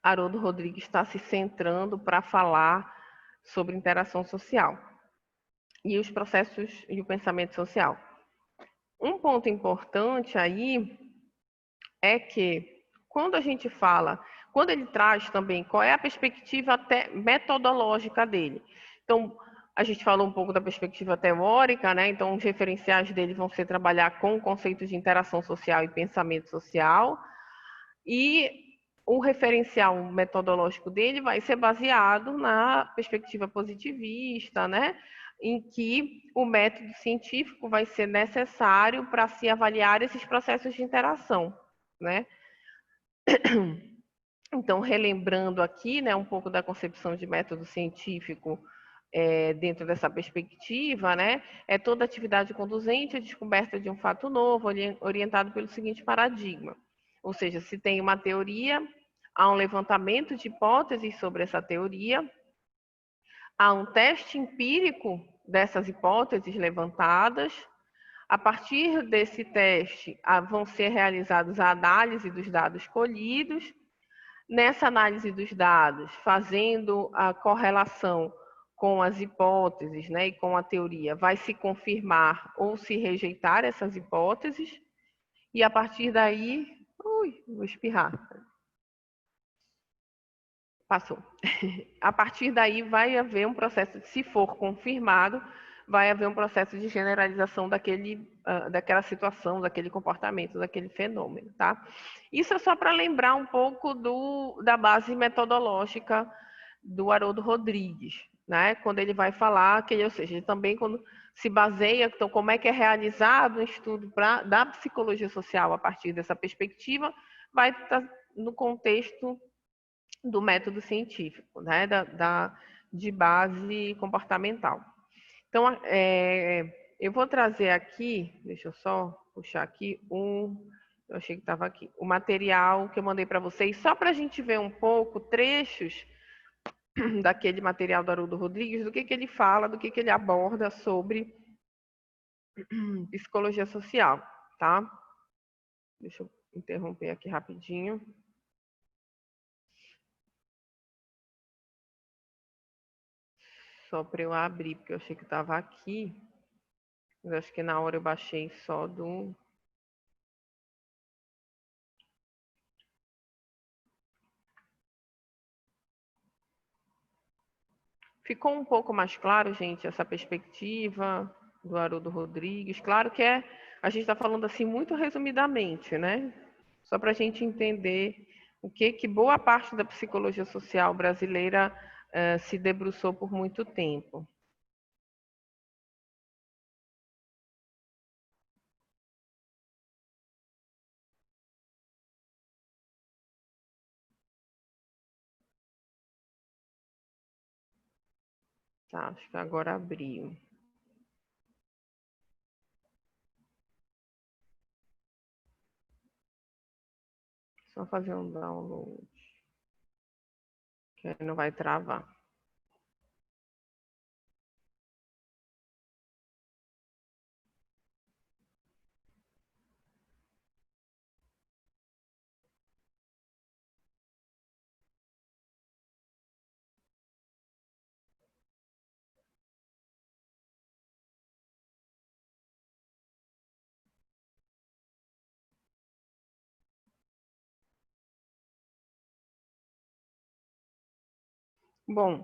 [SPEAKER 1] Haroldo Rodrigues está se centrando para falar sobre interação social e os processos e o pensamento social. Um ponto importante aí é que quando a gente fala, quando ele traz também qual é a perspectiva até metodológica dele. Então, a gente falou um pouco da perspectiva teórica, né? Então, os referenciais dele vão ser trabalhar com o conceito de interação social e pensamento social. E o referencial metodológico dele vai ser baseado na perspectiva positivista, né? Em que o método científico vai ser necessário para se avaliar esses processos de interação, né? Então, relembrando aqui, né, um pouco da concepção de método científico dentro dessa perspectiva, né, é toda atividade conduzente à descoberta de um fato novo, orientado pelo seguinte paradigma. Ou seja, se tem uma teoria, há um levantamento de hipóteses sobre essa teoria, há um teste empírico dessas hipóteses levantadas, a partir desse teste vão ser realizadas a análise dos dados colhidos. Nessa análise dos dados, fazendo a correlação com as hipóteses, né, e com a teoria, vai se confirmar ou se rejeitar essas hipóteses, e a partir daí, vou espirrar. Passou. A partir daí vai haver um processo, se for confirmado, vai haver um processo de generalização daquela situação, daquele comportamento, daquele fenômeno, tá? Isso é só para lembrar um pouco da base metodológica do Haroldo Rodrigues, né? Quando ele vai falar, ou seja, ele também quando se baseia, então, como é que é realizado um estudo da psicologia social a partir dessa perspectiva, vai estar no contexto do método científico, né? De base comportamental. Então, eu vou trazer aqui, deixa eu só puxar aqui eu achei que estava aqui, o material que eu mandei para vocês, só para a gente ver um pouco trechos daquele material do Haroldo Rodrigues, do que ele fala, do que ele aborda sobre psicologia social, tá? Deixa eu interromper aqui rapidinho. Só para eu abrir, porque eu achei que estava aqui. Mas acho que na hora eu baixei só do... Ficou um pouco mais claro, gente, essa perspectiva do Haroldo Rodrigues. Claro que a gente está falando assim muito resumidamente, né? Só para a gente entender o que boa parte da psicologia social brasileira se debruçou por muito tempo. Tá, acho que agora abriu. Só fazer um download, que aí não vai travar. Bom,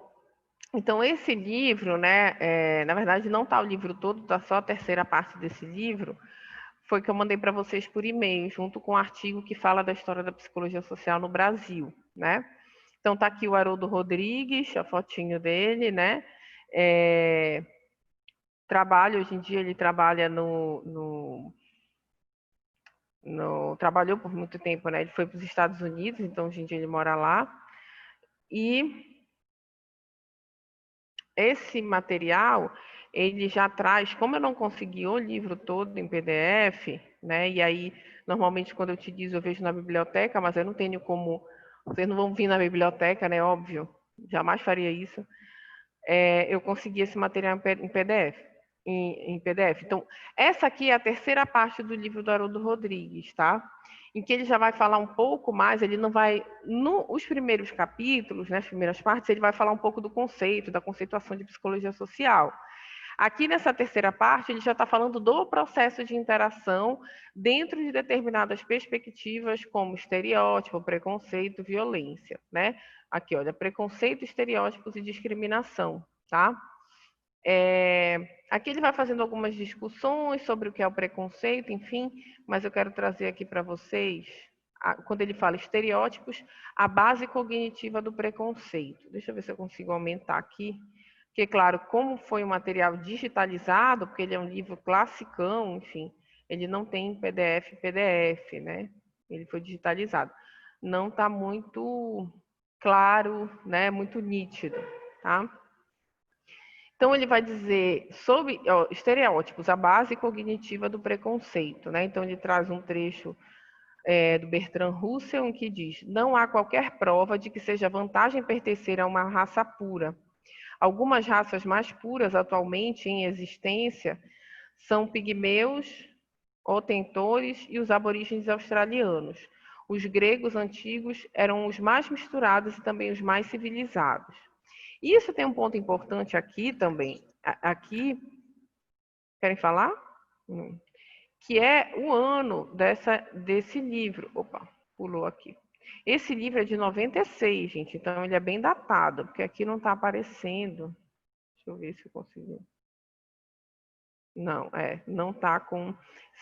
[SPEAKER 1] então esse livro, né, na verdade não está o livro todo, está só a terceira parte desse livro, foi que eu mandei para vocês por e-mail, junto com um artigo que fala da história da psicologia social no Brasil, né? Então tá aqui o Haroldo Rodrigues, a fotinho dele, né? Trabalha, hoje em dia ele trabalha trabalhou por muito tempo, né? Ele foi para os Estados Unidos, então hoje em dia ele mora lá. E esse material, ele já traz, como eu não consegui o livro todo em PDF, né? E aí, normalmente, quando eu te diz, eu vejo na biblioteca, mas eu não tenho como... Vocês não vão vir na biblioteca, né? Óbvio, jamais faria isso. Eu consegui esse material em PDF. Em PDF. Então, essa aqui é a terceira parte do livro do Haroldo Rodrigues, tá? Em que ele já vai falar um pouco mais, ele não vai... Nos primeiros capítulos, nas primeiras partes, ele vai falar um pouco do conceito, da conceituação de psicologia social. Aqui nessa terceira parte, ele já está falando do processo de interação dentro de determinadas perspectivas, como estereótipo, preconceito, violência, né? Aqui, olha, preconceito, estereótipos e discriminação, tá? Aqui ele vai fazendo algumas discussões sobre o que é o preconceito, enfim, mas eu quero trazer aqui para vocês, quando ele fala estereótipos, a base cognitiva do preconceito. Deixa eu ver se eu consigo aumentar aqui. Porque, claro, como foi um material digitalizado, porque ele é um livro classicão, enfim, ele não tem PDF, né? Ele foi digitalizado. Não está muito claro, né? Muito nítido, tá? Então, ele vai dizer sobre estereótipos, a base cognitiva do preconceito, né? Então, ele traz um trecho do Bertrand Russell, em que diz: não há qualquer prova de que seja vantagem pertencer a uma raça pura. Algumas raças mais puras atualmente em existência são pigmeus, otentores e os aborígenes australianos. Os gregos antigos eram os mais misturados e também os mais civilizados. Isso tem um ponto importante aqui também. Aqui, querem falar? Que é o ano desse livro. Opa, pulou aqui. Esse livro é de 96, gente, então ele é bem datado, porque aqui não está aparecendo. Deixa eu ver se eu consigo. Não está com...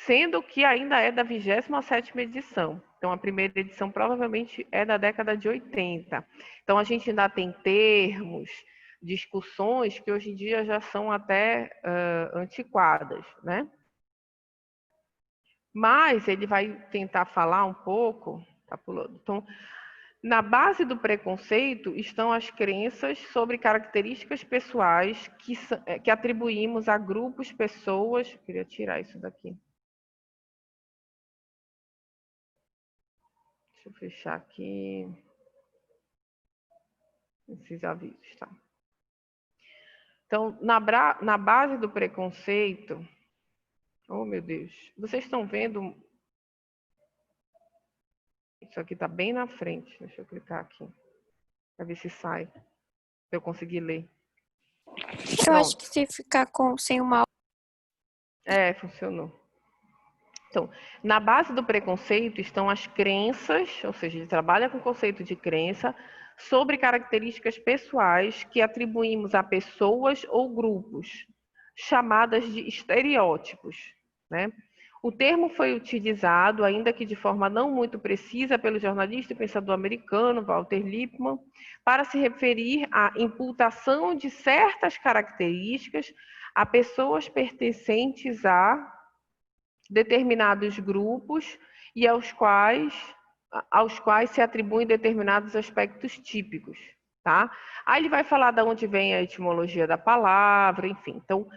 [SPEAKER 1] Sendo que ainda é da 27ª edição. Então, a primeira edição provavelmente é da década de 80. Então, a gente ainda tem termos, discussões que hoje em dia já são até antiquadas, né? Mas ele vai tentar falar um pouco... Tá pulando. Então, na base do preconceito estão as crenças sobre características pessoais que atribuímos a grupos, pessoas... Queria tirar isso daqui. Deixa eu fechar aqui esses avisos, tá? Então, na base do preconceito... Oh, meu Deus. Vocês estão vendo... Isso aqui está bem na frente. Deixa eu clicar aqui. Para ver se sai. Para eu conseguir ler.
[SPEAKER 2] Eu acho que se ficar sem uma...
[SPEAKER 1] Funcionou. Então, na base do preconceito estão as crenças, ou seja, ele trabalha com o conceito de crença, sobre características pessoais que atribuímos a pessoas ou grupos, chamadas de estereótipos, né? O termo foi utilizado, ainda que de forma não muito precisa, pelo jornalista e pensador americano Walter Lippmann, para se referir à imputação de certas características a pessoas pertencentes a determinados grupos e aos quais se atribuem determinados aspectos típicos, tá? Aí ele vai falar de onde vem a etimologia da palavra, enfim. Então,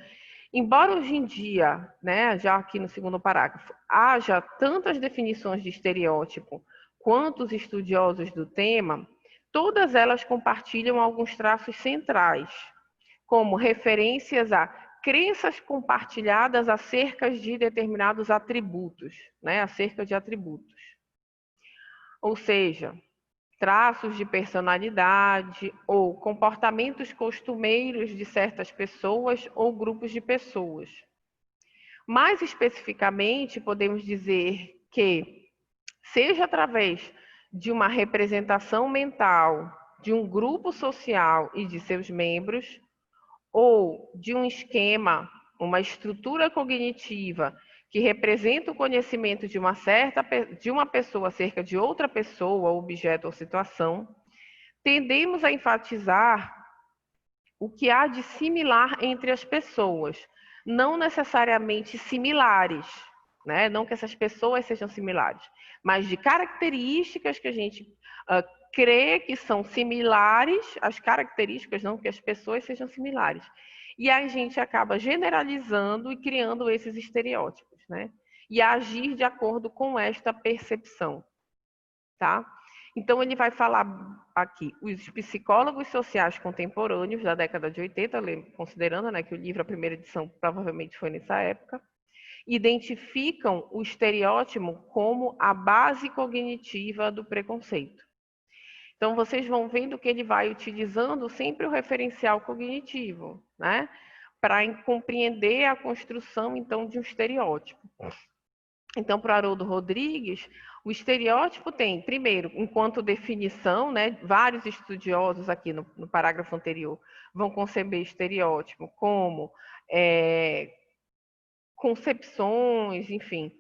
[SPEAKER 1] embora hoje em dia, né, já aqui no segundo parágrafo, haja tantas definições de estereótipo quanto os estudiosos do tema, todas elas compartilham alguns traços centrais, como referências a crenças compartilhadas acerca de determinados atributos, né? Acerca de atributos. Ou seja, traços de personalidade ou comportamentos costumeiros de certas pessoas ou grupos de pessoas. Mais especificamente, podemos dizer que, seja através de uma representação mental de um grupo social e de seus membros, ou de um esquema, uma estrutura cognitiva que representa o conhecimento de uma pessoa acerca de outra pessoa, objeto ou situação, tendemos a enfatizar o que há de similar entre as pessoas, não necessariamente similares, né? Não que essas pessoas sejam similares, mas de características que a gente crê que são similares, as características, não que as pessoas sejam similares. E a gente acaba generalizando e criando esses estereótipos, né? E agir de acordo com esta percepção, tá? Então, ele vai falar aqui, os psicólogos sociais contemporâneos da década de 80, considerando, né, que o livro, a primeira edição, provavelmente foi nessa época, identificam o estereótipo como a base cognitiva do preconceito. Então, vocês vão vendo que ele vai utilizando sempre o referencial cognitivo, né? para compreender a construção, então, de um estereótipo. Então, para o Haroldo Rodrigues, o estereótipo tem, primeiro, enquanto definição, né, vários estudiosos aqui no parágrafo anterior vão conceber estereótipo como concepções, enfim,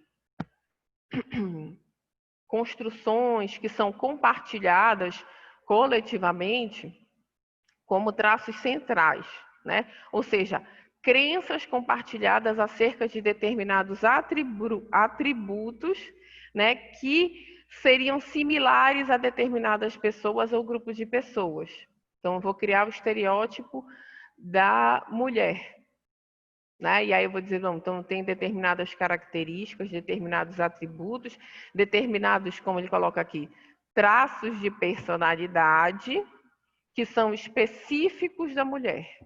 [SPEAKER 1] construções que são compartilhadas coletivamente como traços centrais, né? Ou seja, crenças compartilhadas acerca de determinados atributos, né, que seriam similares a determinadas pessoas ou grupos de pessoas. Então, eu vou criar o estereótipo da mulher, né? E aí eu vou dizer, não, então tem determinadas características, determinados atributos, determinados, como ele coloca aqui, traços de personalidade que são específicos da mulher.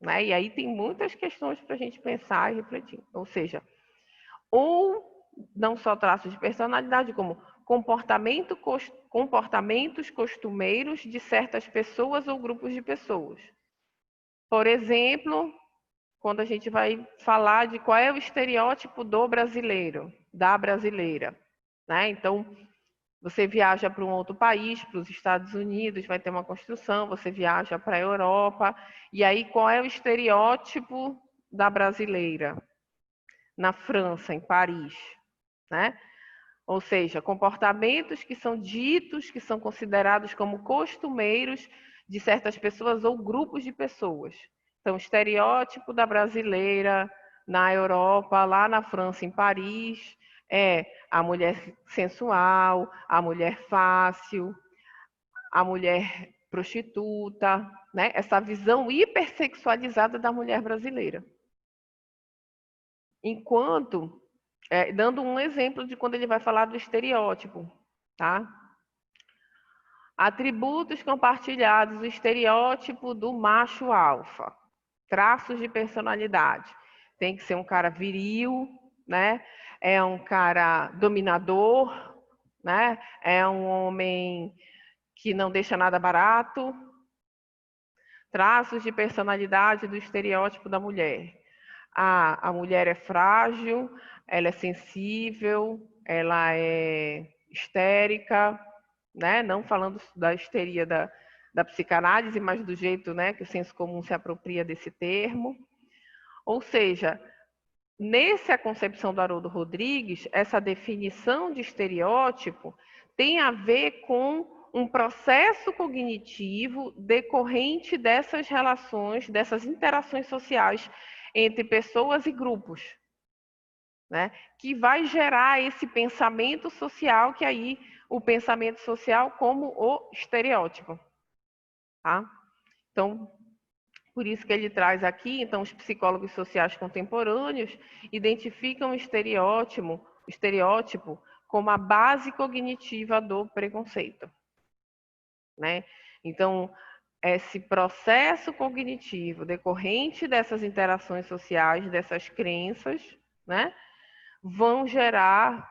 [SPEAKER 1] Né? E aí tem muitas questões para a gente pensar e refletir. Ou seja, ou não só traços de personalidade, como comportamentos costumeiros de certas pessoas ou grupos de pessoas. Por exemplo, quando a gente vai falar de qual é o estereótipo do brasileiro, da brasileira. Né? Então, você viaja para um outro país, para os Estados Unidos, vai ter uma construção, você viaja para a Europa, e aí qual é o estereótipo da brasileira? Na França, em Paris, né? Ou seja, comportamentos que são ditos, que são considerados como costumeiros de certas pessoas ou grupos de pessoas. Então, estereótipo da brasileira na Europa, lá na França, em Paris, é a mulher sensual, a mulher fácil, a mulher prostituta, né? Essa visão hipersexualizada da mulher brasileira. Enquanto, dando um exemplo de quando ele vai falar do estereótipo, tá? Atributos compartilhados, o estereótipo do macho alfa, traços de personalidade. Tem que ser um cara viril, né? É um cara dominador, né? É um homem que não deixa nada barato. Traços de personalidade do estereótipo da mulher. A mulher é frágil, ela é sensível, ela é histérica, né? Não falando da histeria da psicanálise, mas do jeito, né, que o senso comum se apropria desse termo. Ou seja, nessa concepção do Haroldo Rodrigues, essa definição de estereótipo tem a ver com um processo cognitivo decorrente dessas relações, dessas interações sociais entre pessoas e grupos, né? Que vai gerar esse pensamento social, que aí o pensamento social como o estereótipo. Tá? Então, por isso que ele traz aqui, então, os psicólogos sociais contemporâneos identificam o estereótipo como a base cognitiva do preconceito. Né? Então, esse processo cognitivo decorrente dessas interações sociais, dessas crenças, né, vão gerar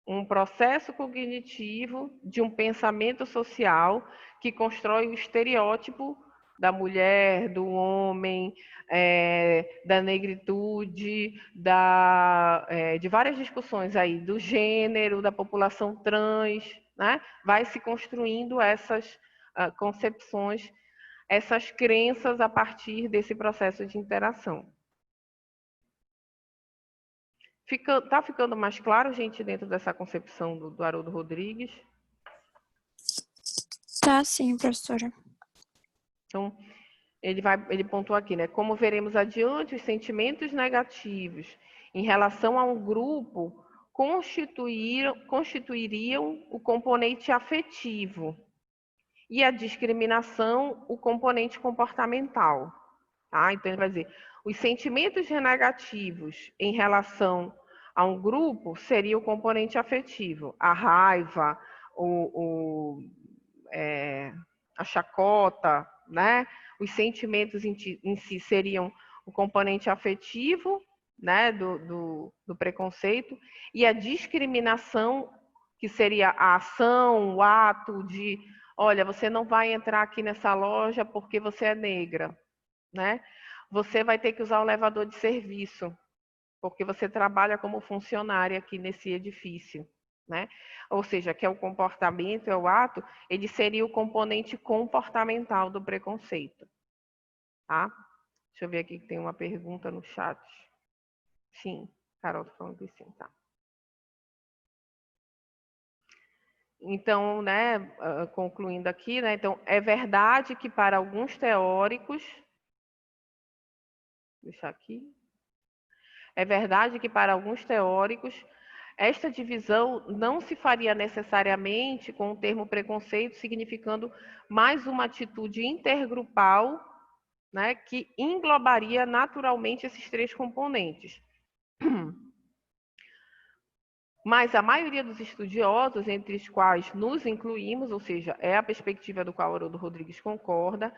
[SPEAKER 1] um processo cognitivo de um pensamento social que constrói o estereótipo da mulher, do homem, da negritude, de várias discussões aí, do gênero, da população trans, né? Vai se construindo essas concepções, essas crenças a partir desse processo de interação. Tá ficando mais claro, gente, dentro dessa concepção do Haroldo Rodrigues?
[SPEAKER 2] Tá, sim, professora.
[SPEAKER 1] Então, ele pontuou aqui, né? Como veremos adiante, os sentimentos negativos em relação a um grupo constituiriam o componente afetivo e a discriminação o componente comportamental. Tá? Então, ele vai dizer, os sentimentos negativos em relação a um grupo seria o componente afetivo, a raiva, a chacota, né? Os sentimentos em si seriam o componente afetivo, né, do preconceito, e a discriminação, que seria a ação, o ato de, olha, você não vai entrar aqui nessa loja porque você é negra, né? você vai ter que usar o elevador de serviço, porque você trabalha como funcionária aqui nesse edifício, né? Ou seja, que é o comportamento, é o ato, ele seria o componente comportamental do preconceito, tá? Deixa eu ver aqui que tem uma pergunta no chat. Sim, Carol tá falando que sim, tá. Então, né, concluindo aqui, né, então, é verdade que para alguns teóricos, deixar aqui, é verdade que para alguns teóricos, esta divisão não se faria necessariamente com o termo preconceito, significando mais uma atitude intergrupal, né, que englobaria naturalmente esses três componentes. Mas a maioria dos estudiosos, entre os quais nos incluímos, ou seja, é a perspectiva do qual Haroldo Rodrigues concorda,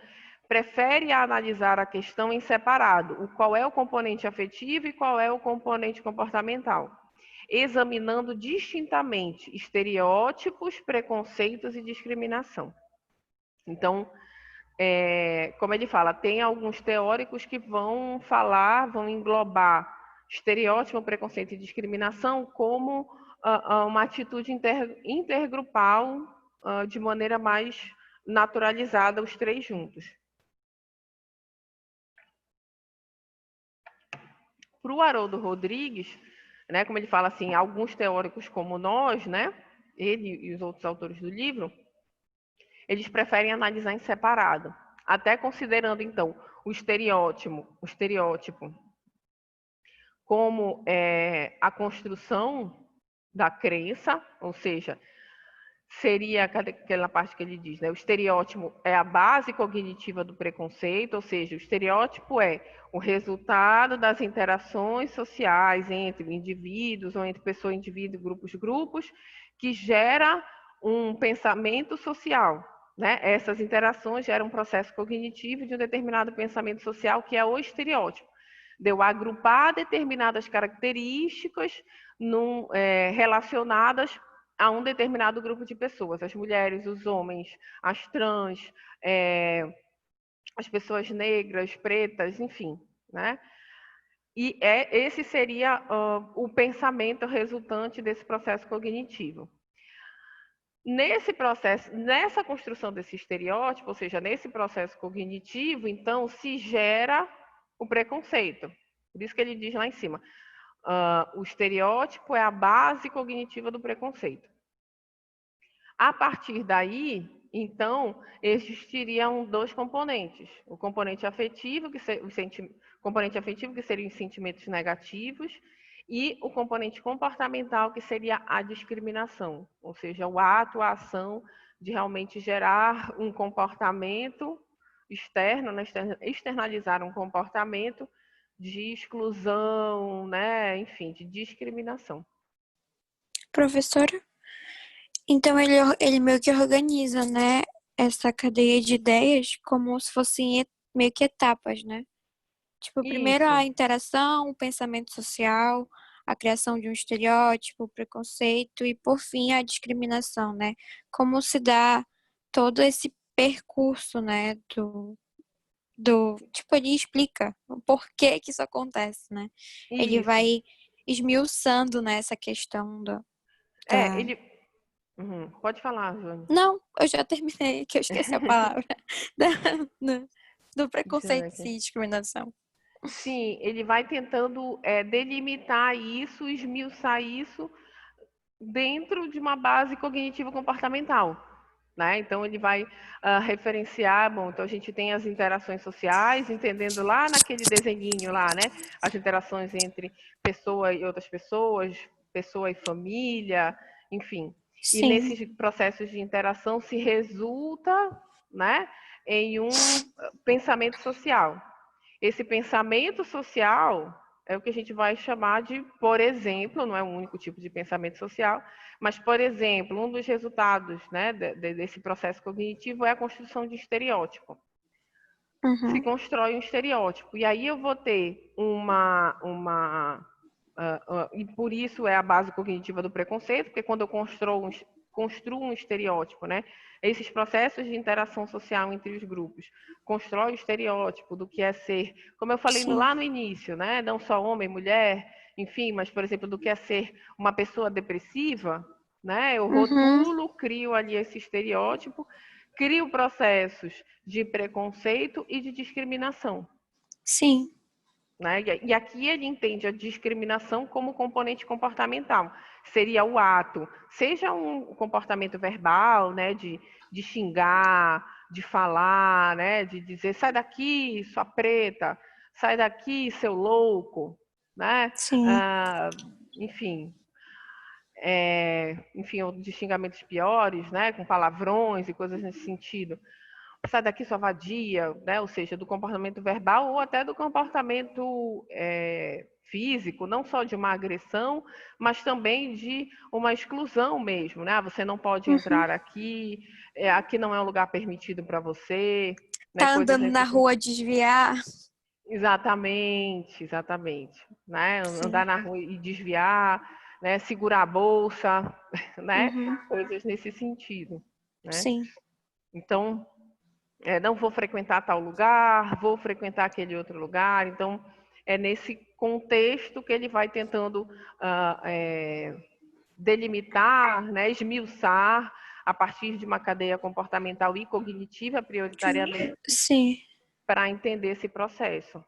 [SPEAKER 1] prefere analisar a questão em separado, o qual é o componente afetivo e qual é o componente comportamental, examinando distintamente estereótipos, preconceitos e discriminação. Então, como ele fala, tem alguns teóricos que vão falar, vão englobar estereótipo, preconceito e discriminação como uma atitude intergrupal de maneira mais naturalizada, os três juntos. Para o Haroldo Rodrigues, né, como ele fala assim, alguns teóricos como nós, né, ele e os outros autores do livro, eles preferem analisar em separado, até considerando, então, o estereótipo como a construção da crença, ou seja, seria aquela parte que ele diz, né? O estereótipo é a base cognitiva do preconceito, ou seja, o estereótipo é o resultado das interações sociais entre indivíduos ou entre pessoa, indivíduo, grupos, que gera um pensamento social, né? Essas interações geram um processo cognitivo de um determinado pensamento social que é o estereótipo. Deu agrupar determinadas características relacionadas a um determinado grupo de pessoas, as mulheres, os homens, as trans, as pessoas negras, pretas, enfim, né? E esse seria o pensamento resultante desse processo cognitivo. Nesse processo, nessa construção desse estereótipo, ou seja, nesse processo cognitivo, então, se gera o preconceito. Por isso que ele diz lá em cima, o estereótipo é a base cognitiva do preconceito. A partir daí, então, existiriam dois componentes. O componente afetivo, componente afetivo, que seriam os sentimentos negativos, e o componente comportamental, que seria a discriminação, ou seja, o ato, a ação de realmente gerar um comportamento externo, né, externalizar um comportamento de exclusão, né, enfim, de discriminação.
[SPEAKER 2] Professora? Então ele meio que organiza, né, essa cadeia de ideias como se fossem meio que etapas, né? Tipo, primeiro
[SPEAKER 1] Isso.
[SPEAKER 2] a interação, o pensamento social, a criação de um estereótipo, o preconceito e, por fim, a discriminação, né? Como se dá todo esse percurso, né, tipo, ele explica o porquê que isso acontece, né? Ele
[SPEAKER 1] Isso.
[SPEAKER 2] vai esmiuçando, né, essa questão da...
[SPEAKER 1] Ele... Pode falar, Jônia.
[SPEAKER 2] Não, eu já terminei, que eu esqueci a palavra. Do
[SPEAKER 1] Deixa eu ver
[SPEAKER 2] preconceito
[SPEAKER 1] aqui.
[SPEAKER 2] e discriminação.
[SPEAKER 1] Sim, ele vai tentando delimitar isso, esmiuçar isso dentro de uma base cognitivo comportamental, né? Então ele vai referenciar, bom, então a gente tem as interações sociais, entendendo lá naquele desenhinho lá, né? As interações entre pessoa e outras pessoas, pessoa e família, enfim. E
[SPEAKER 2] Sim.
[SPEAKER 1] nesses processos de interação se resulta, né, em um pensamento social. Esse pensamento social é o que a gente vai chamar de, por exemplo, não é o único tipo de pensamento social, mas, por exemplo, um dos resultados, né, desse processo cognitivo é a construção de estereótipo. Se constrói um estereótipo. E aí eu vou ter e por isso é a base cognitiva do preconceito, porque quando eu construa um estereótipo, né? Esses processos de interação social entre os grupos constrói o estereótipo do que é ser, como eu falei lá no início, né? Não só homem, mulher, enfim, mas, por exemplo, do que é ser uma pessoa depressiva, né? Eu rotulo, crio ali esse estereótipo, crio processos de preconceito e de discriminação.
[SPEAKER 2] Sim.
[SPEAKER 1] Né? E aqui ele entende a discriminação como componente comportamental. Seria o ato, seja um comportamento verbal, né, de xingar, de falar, né, de dizer sai daqui, sua preta, sai daqui, seu louco, né?
[SPEAKER 2] Sim.
[SPEAKER 1] Enfim, de xingamentos piores, né, com palavrões e coisas nesse sentido. Sai daqui, sua vadia, né? Ou seja, do comportamento verbal ou até do comportamento físico, não só de uma agressão, mas também de uma exclusão mesmo, né? Você não pode entrar aqui, aqui não é um lugar permitido para você, né?
[SPEAKER 2] Tá
[SPEAKER 1] Coisas
[SPEAKER 2] andando na
[SPEAKER 1] nesse...
[SPEAKER 2] rua, desviar.
[SPEAKER 1] Exatamente, exatamente, né?
[SPEAKER 2] Sim.
[SPEAKER 1] Andar na rua e desviar, né? Segurar a bolsa, né? Coisas nesse sentido, né?
[SPEAKER 2] Sim.
[SPEAKER 1] Então, não vou frequentar tal lugar, vou frequentar aquele outro lugar. Então, é nesse contexto que ele vai tentando delimitar, né, esmiuçar, a partir de uma cadeia comportamental e cognitiva, prioritariamente,
[SPEAKER 2] Sim.
[SPEAKER 1] para entender esse processo.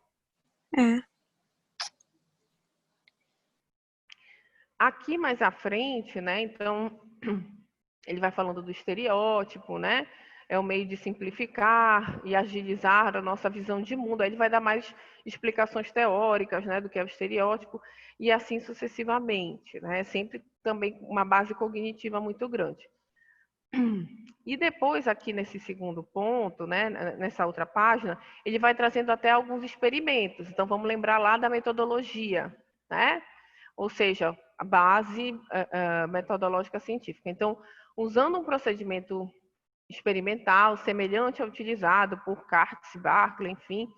[SPEAKER 1] Aqui mais à frente, né, então, ele vai falando do estereótipo, né? É o meio de simplificar e agilizar a nossa visão de mundo. Aí ele vai dar mais explicações teóricas, né, do que é o estereótipo e assim sucessivamente, né? Sempre também uma base cognitiva muito grande. E depois aqui nesse segundo ponto, né, nessa outra página, ele vai trazendo até alguns experimentos. Então vamos lembrar lá da metodologia, né? Ou seja, a base metodológica científica. Então, usando um procedimento experimental semelhante ao utilizado por Cartes, Barclay, enfim,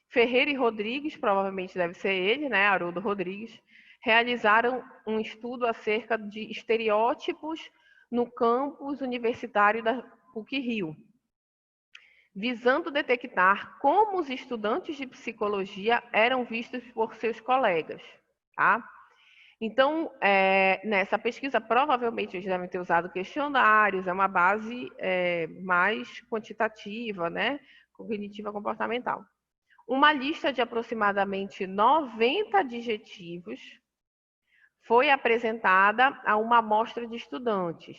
[SPEAKER 1] Ferreira e Rodrigues, provavelmente deve ser ele, né, Haroldo Rodrigues, realizaram um estudo acerca de estereótipos no campus universitário da PUC-Rio, visando detectar como os estudantes de psicologia eram vistos por seus colegas, tá? Então, nessa pesquisa, provavelmente eles devem ter usado questionários, é uma base mais quantitativa, né? Cognitiva comportamental. Uma lista de aproximadamente 90 adjetivos foi apresentada a uma amostra de estudantes,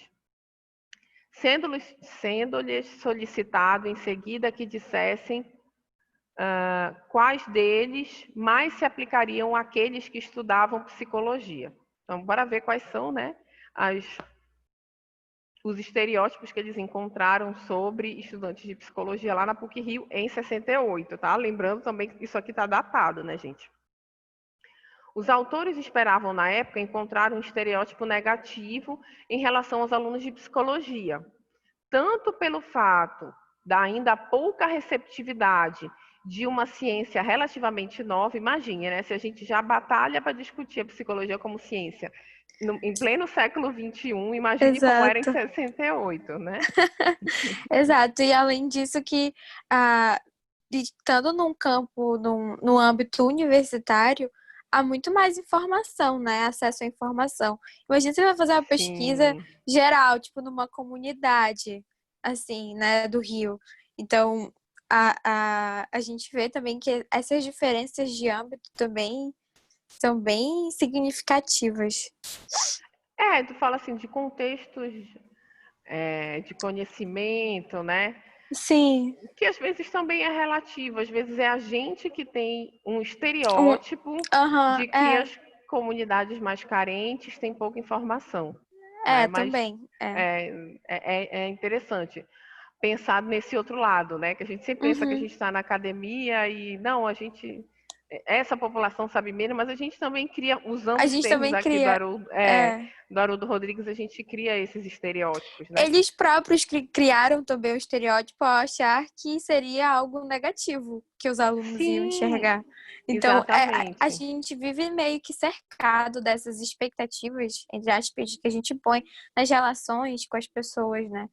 [SPEAKER 1] sendo-lhes solicitado em seguida que dissessem quais deles mais se aplicariam àqueles que estudavam psicologia. Então, bora ver quais são, né, os estereótipos que eles encontraram sobre estudantes de psicologia lá na PUC-Rio em 68, tá? Lembrando também que isso aqui está datado, né, gente? Os autores esperavam, na época, encontrar um estereótipo negativo em relação aos alunos de psicologia, tanto pelo fato da ainda pouca receptividade de uma ciência relativamente nova. Imagine, né? Se a gente já batalha para discutir a psicologia como ciência em pleno século XXI, imagine como era em 68, né?
[SPEAKER 2] Exato, e além disso que, estando num campo, no âmbito universitário, há muito mais informação, né? Acesso à informação. Imagina você vai fazer uma pesquisa geral, tipo, numa comunidade, assim, né, do Rio. Então, a gente vê também que essas diferenças de âmbito também são bem significativas.
[SPEAKER 1] Tu fala assim de contextos de conhecimento, né?
[SPEAKER 2] Sim.
[SPEAKER 1] Que às vezes também é relativo, às vezes é a gente que tem um estereótipo de que as comunidades mais carentes têm pouca informação. Né? Mas
[SPEAKER 2] Também.
[SPEAKER 1] é interessante pensar nesse outro lado, né? Que a gente sempre pensa que a gente está na academia e não, essa população sabe menos, mas a gente também cria, usando
[SPEAKER 2] A
[SPEAKER 1] os
[SPEAKER 2] gente
[SPEAKER 1] termos
[SPEAKER 2] também
[SPEAKER 1] aqui do
[SPEAKER 2] cria.
[SPEAKER 1] Haroldo Rodrigues, a gente cria esses estereótipos, né?
[SPEAKER 2] Eles próprios criaram também o estereótipo ao achar que seria algo negativo que os alunos iam enxergar. Então, a
[SPEAKER 1] Exatamente.
[SPEAKER 2] gente vive meio que cercado dessas expectativas, entre aspas, que a gente põe nas relações com as pessoas, né?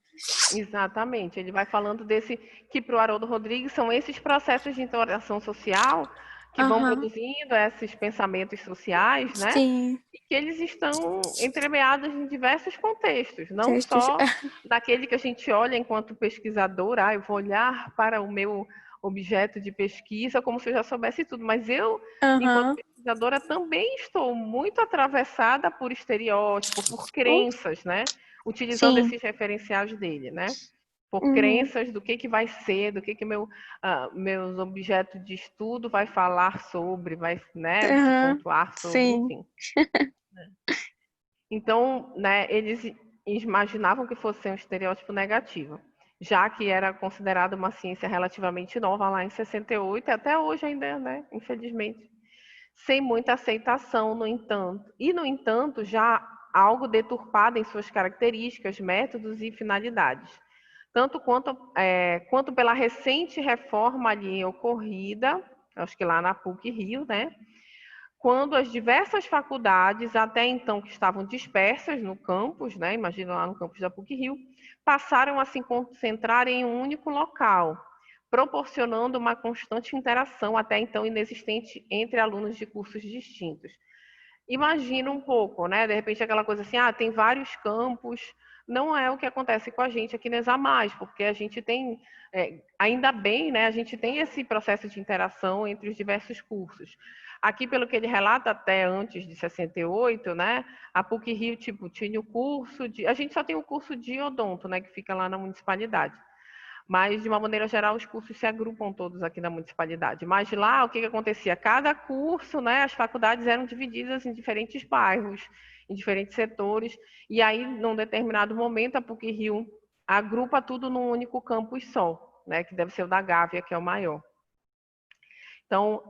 [SPEAKER 1] Exatamente. Ele vai falando desse que para o Haroldo Rodrigues são esses processos de interação social que vão
[SPEAKER 2] Aham,
[SPEAKER 1] produzindo esses pensamentos sociais, né?
[SPEAKER 2] sim.
[SPEAKER 1] E que eles estão entremeados em diversos contextos, não
[SPEAKER 2] Textos.
[SPEAKER 1] só daquele que a gente olha enquanto pesquisador, eu vou olhar para o meu objeto de pesquisa como se eu já soubesse tudo, mas eu, enquanto
[SPEAKER 2] Aham.
[SPEAKER 1] pesquisadora, também estou muito atravessada por estereótipos, por
[SPEAKER 2] Uh,
[SPEAKER 1] crenças, né? Utilizando
[SPEAKER 2] sim.
[SPEAKER 1] esses referenciais dele, né? Por
[SPEAKER 2] Uhum.
[SPEAKER 1] crenças do que vai ser, do que meus objetos de estudo vai falar sobre, vai, né, se
[SPEAKER 2] Aham.
[SPEAKER 1] pontuar sobre,
[SPEAKER 2] Sim.
[SPEAKER 1] enfim. Então, né, eles imaginavam que fosse um estereótipo negativo, já que era considerada uma ciência relativamente nova lá em 68, e até hoje ainda, né, infelizmente, sem muita aceitação, no entanto. E, no entanto, já algo deturpado em suas características, métodos e finalidades. Tanto quanto pela recente reforma ali ocorrida, acho que lá na PUC-Rio, né? Quando as diversas faculdades, até então que estavam dispersas no campus, né? Imagina lá no campus da PUC-Rio, passaram a se concentrar em um único local, proporcionando uma constante interação até então inexistente entre alunos de cursos distintos. Imagina um pouco, né? De repente aquela coisa assim, tem vários campos. Não é o que acontece com a gente aqui na Examais, porque a gente tem, ainda bem, né? A gente tem esse processo de interação entre os diversos cursos. Aqui, pelo que ele relata, até antes de 68, né? A PUC-Rio, tipo, tinha o curso de... A gente só tem o curso de odonto, né? Que fica lá na municipalidade. Mas, de uma maneira geral, os cursos se agrupam todos aqui na municipalidade. Mas lá, o que acontecia? Cada curso, né, as faculdades eram divididas em diferentes bairros, em diferentes setores, e aí, num determinado momento, a PUC-Rio agrupa tudo num único campus só, né, que deve ser o da Gávea, que é o maior. Então,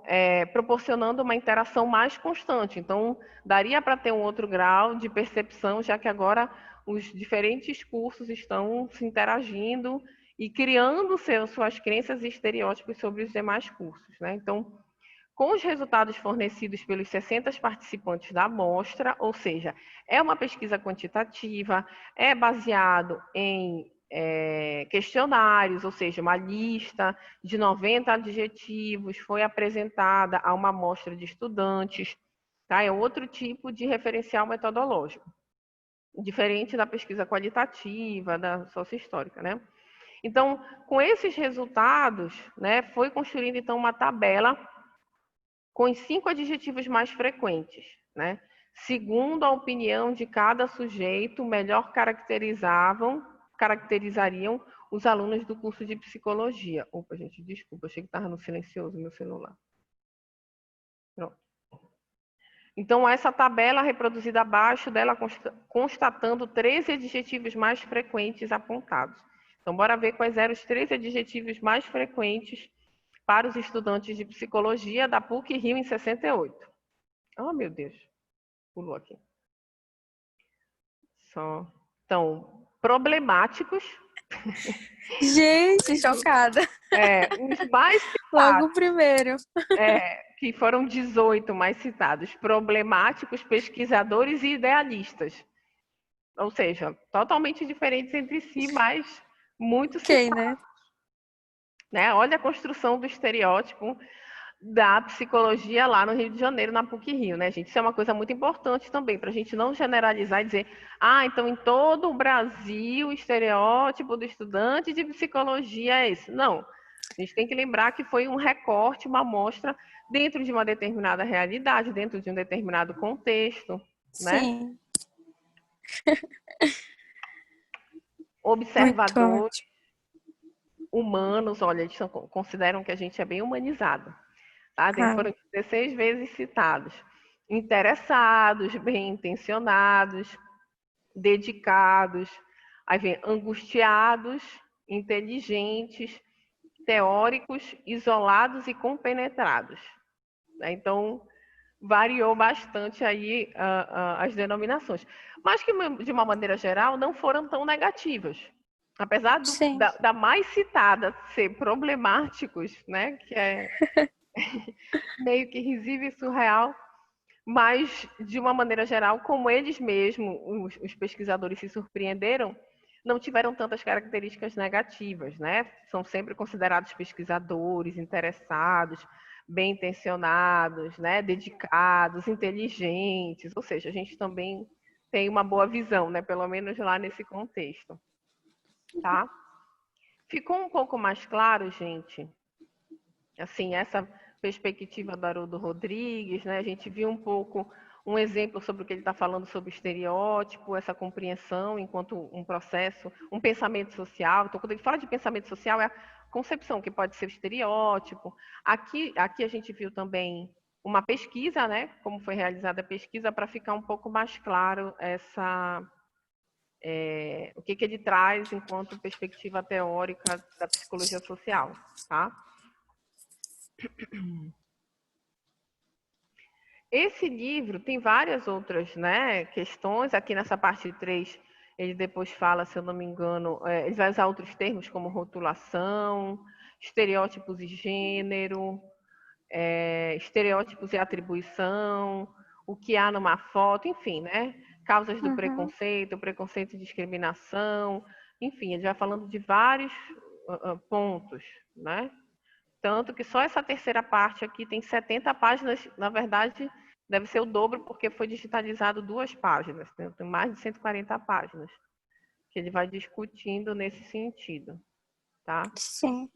[SPEAKER 1] proporcionando uma interação mais constante. Então, daria para ter um outro grau de percepção, já que agora os diferentes cursos estão se interagindo e criando suas crenças e estereótipos sobre os demais cursos, né? Então, com os resultados fornecidos pelos 60 participantes da amostra, ou seja, é uma pesquisa quantitativa, é baseado em questionários, ou seja, uma lista de 90 adjetivos foi apresentada a uma amostra de estudantes, tá? É outro tipo de referencial metodológico, diferente da pesquisa qualitativa, da sociohistórica, né? Então, com esses resultados, né, foi construída então uma tabela com os 5 adjetivos mais frequentes, né? Segundo a opinião de cada sujeito, melhor caracterizariam os alunos do curso de psicologia. Opa, gente, desculpa, achei que estava no silencioso meu celular. Pronto. Então, essa tabela reproduzida abaixo dela, constatando 13 adjetivos mais frequentes apontados. Então, bora ver quais eram os 13 adjetivos mais frequentes para os estudantes de psicologia da PUC-Rio em 68. Oh, meu Deus. Pulou aqui. Só. Então, problemáticos.
[SPEAKER 2] Gente, chocada.
[SPEAKER 1] Os mais
[SPEAKER 2] Logo
[SPEAKER 1] citados,
[SPEAKER 2] o primeiro.
[SPEAKER 1] que foram 18 mais citados, problemáticos, pesquisadores e idealistas. Ou seja, totalmente diferentes entre si, mas muito
[SPEAKER 2] Ok,
[SPEAKER 1] citados.
[SPEAKER 2] né?
[SPEAKER 1] Né? Olha a construção do estereótipo da psicologia lá no Rio de Janeiro, na PUC-Rio, né, gente? Isso é uma coisa muito importante também, para a gente não generalizar e dizer, então em todo o Brasil o estereótipo do estudante de psicologia é esse. Não. A gente tem que lembrar que foi um recorte, uma amostra dentro de uma determinada realidade, dentro de um determinado contexto, né?
[SPEAKER 2] Sim, muito
[SPEAKER 1] Observadores
[SPEAKER 2] ótimo.
[SPEAKER 1] humanos, olha, eles consideram que a gente é bem humanizado. Tá?
[SPEAKER 2] Ah,
[SPEAKER 1] Foram 16 vezes citados. Interessados, bem intencionados, dedicados, aí vem angustiados, inteligentes, teóricos, isolados e compenetrados. Né? Então, variou bastante aí as denominações. Mas que, de uma maneira geral, não foram tão negativas. Apesar
[SPEAKER 2] sim.
[SPEAKER 1] da mais citada ser problemáticos, né, que é meio que risível e surreal, mas, de uma maneira geral, como eles mesmos, os pesquisadores se surpreenderam, não tiveram tantas características negativas, né? São sempre considerados pesquisadores interessados, bem intencionados, né? Dedicados, inteligentes, ou seja, a gente também tem uma boa visão, né? Pelo menos lá nesse contexto, tá? Ficou um pouco mais claro, gente, assim, essa perspectiva do Haroldo Rodrigues, né? A gente viu um pouco um exemplo sobre o que ele está falando sobre o estereótipo, essa compreensão enquanto um processo, um pensamento social. Então, quando ele fala de pensamento social, é a concepção que pode ser o estereótipo. Aqui a gente viu também uma pesquisa, né? Como foi realizada a pesquisa, para ficar um pouco mais claro o que ele traz enquanto perspectiva teórica da psicologia social, tá? Esse livro tem várias outras, né, questões. Aqui nessa parte 3, ele depois fala, se eu não me engano, ele vai usar outros termos como rotulação, estereótipos e gênero, estereótipos e atribuição, o que há numa foto, enfim, né? Causas do preconceito, preconceito e discriminação, enfim, ele vai falando de vários pontos, né? Tanto que só essa terceira parte aqui tem 70 páginas, na verdade, deve ser o dobro, porque foi digitalizado 2 páginas, né? Tem mais de 140 páginas, que ele vai discutindo nesse sentido, tá?
[SPEAKER 2] Sim.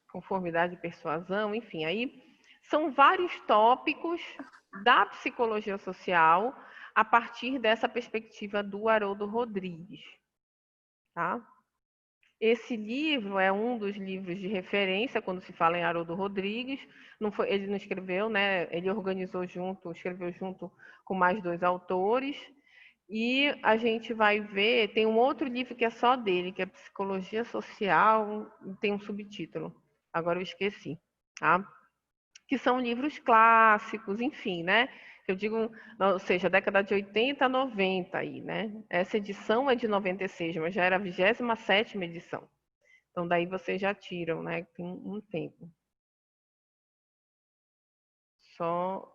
[SPEAKER 1] Conformidade e persuasão, enfim, aí são vários tópicos da psicologia social a partir dessa perspectiva do Haroldo Rodrigues, tá? Esse livro é um dos livros de referência quando se fala em Haroldo Rodrigues. Ele não escreveu, né? Ele organizou escreveu junto com mais 2 autores. E a gente vai ver, tem um outro livro que é só dele, que é Psicologia Social, tem um subtítulo. Agora eu esqueci, tá? Que são livros clássicos, enfim, né? Eu digo, ou seja, década de 80 a 90 aí, né? Essa edição é de 96, mas já era a 27ª edição. Então, daí vocês já tiram, né? Tem um tempo. Só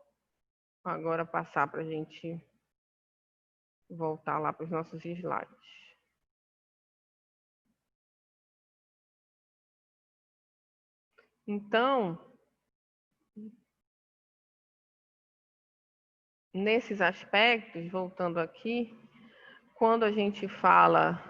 [SPEAKER 1] agora passar para a gente voltar lá para os nossos slides. Então, nesses aspectos, voltando aqui, quando a gente fala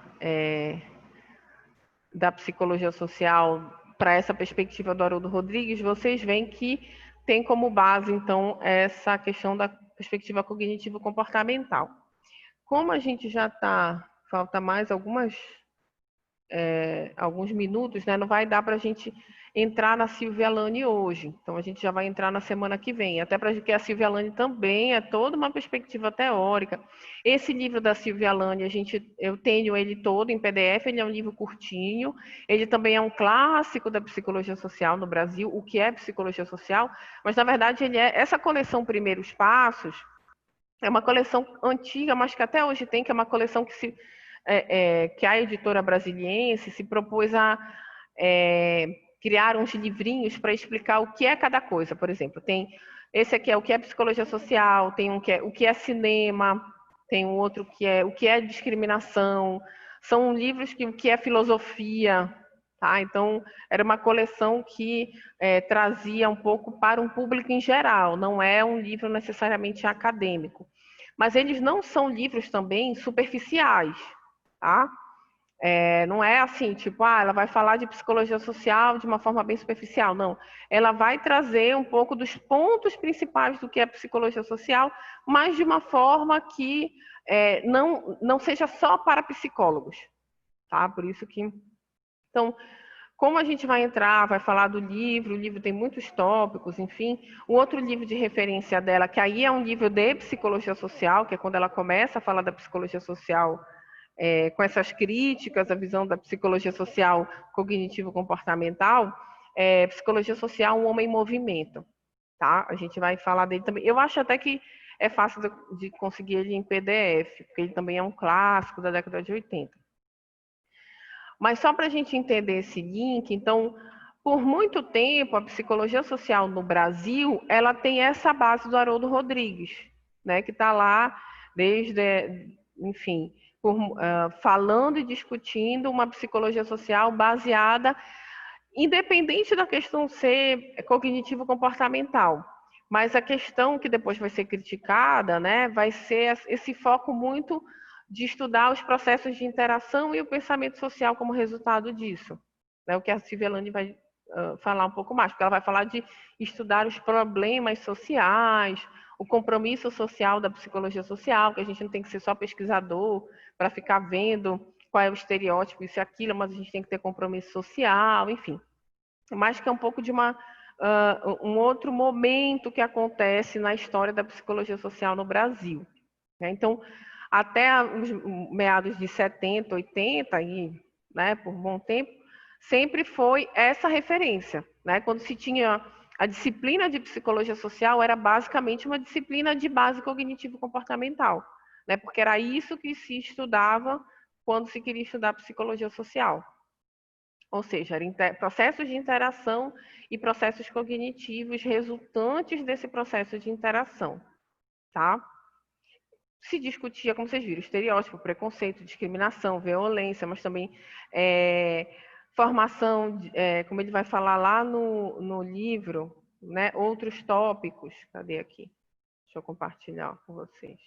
[SPEAKER 1] da psicologia social para essa perspectiva do Haroldo Rodrigues, vocês veem que tem como base, então, essa questão da perspectiva cognitivo-comportamental. Como a gente já está, falta mais alguns minutos, né? Não vai dar para a gente entrar na Silvia Lane hoje. Então, a gente já vai entrar na semana que vem. Até porque a Silvia Lane também é toda uma perspectiva teórica. Esse livro da Silvia Lane, eu tenho ele todo em PDF, ele é um livro curtinho. Ele também é um clássico da psicologia social no Brasil, o que é psicologia social. Mas, na verdade, essa coleção Primeiros Passos é uma coleção antiga, mas que até hoje tem, que é uma coleção que a editora brasiliense se propôs a criar uns livrinhos para explicar o que é cada coisa. Por exemplo, tem esse aqui é o que é psicologia social, tem um que é o que é cinema, tem um outro que é o que é discriminação. São livros que o que é filosofia, tá? Então era uma coleção que trazia um pouco para um público em geral. Não é um livro necessariamente acadêmico, mas eles não são livros também superficiais, tá? Não é assim, tipo, ela vai falar de psicologia social de uma forma bem superficial, não. Ela vai trazer um pouco dos pontos principais do que é psicologia social, mas de uma forma que não seja só para psicólogos, tá? Por isso que... Então, como a gente vai entrar, vai falar do livro, o livro tem muitos tópicos, enfim. O outro livro de referência dela, que aí é um livro de psicologia social, que é quando ela começa a falar da psicologia social com essas críticas, a visão da psicologia social cognitivo-comportamental, Psicologia Social, um Homem em Movimento. Tá? A gente vai falar dele também. Eu acho até que é fácil de conseguir ele em PDF, porque ele também é um clássico da década de 80. Mas só para a gente entender esse link, então, por muito tempo, a psicologia social no Brasil, ela tem essa base do Haroldo Rodrigues, né, que está lá desde, enfim, falando e discutindo uma psicologia social baseada, independente da questão ser cognitivo-comportamental, mas a questão que depois vai ser criticada, né, vai ser esse foco muito de estudar os processos de interação e o pensamento social como resultado disso. É o que a Silvia Lani vai falar um pouco mais, porque ela vai falar de estudar os problemas sociais, o compromisso social da psicologia social, que a gente não tem que ser só pesquisador para ficar vendo qual é o estereótipo, isso e aquilo, mas a gente tem que ter compromisso social, enfim. Mas que é um pouco de um outro momento que acontece na história da psicologia social no Brasil. Né? Então, até os meados de 70, 80, e, né, por um bom tempo, sempre foi essa referência. Né? Quando se tinha a disciplina de psicologia social, era basicamente uma disciplina de base cognitivo-comportamental, né? Porque era isso que se estudava quando se queria estudar psicologia social. Ou seja, eram processos de interação e processos cognitivos resultantes desse processo de interação. Tá? Se discutia, como vocês viram, estereótipo, preconceito, discriminação, violência, mas também formação, como ele vai falar lá no livro, né, outros tópicos. Cadê aqui? Deixa eu compartilhar com vocês.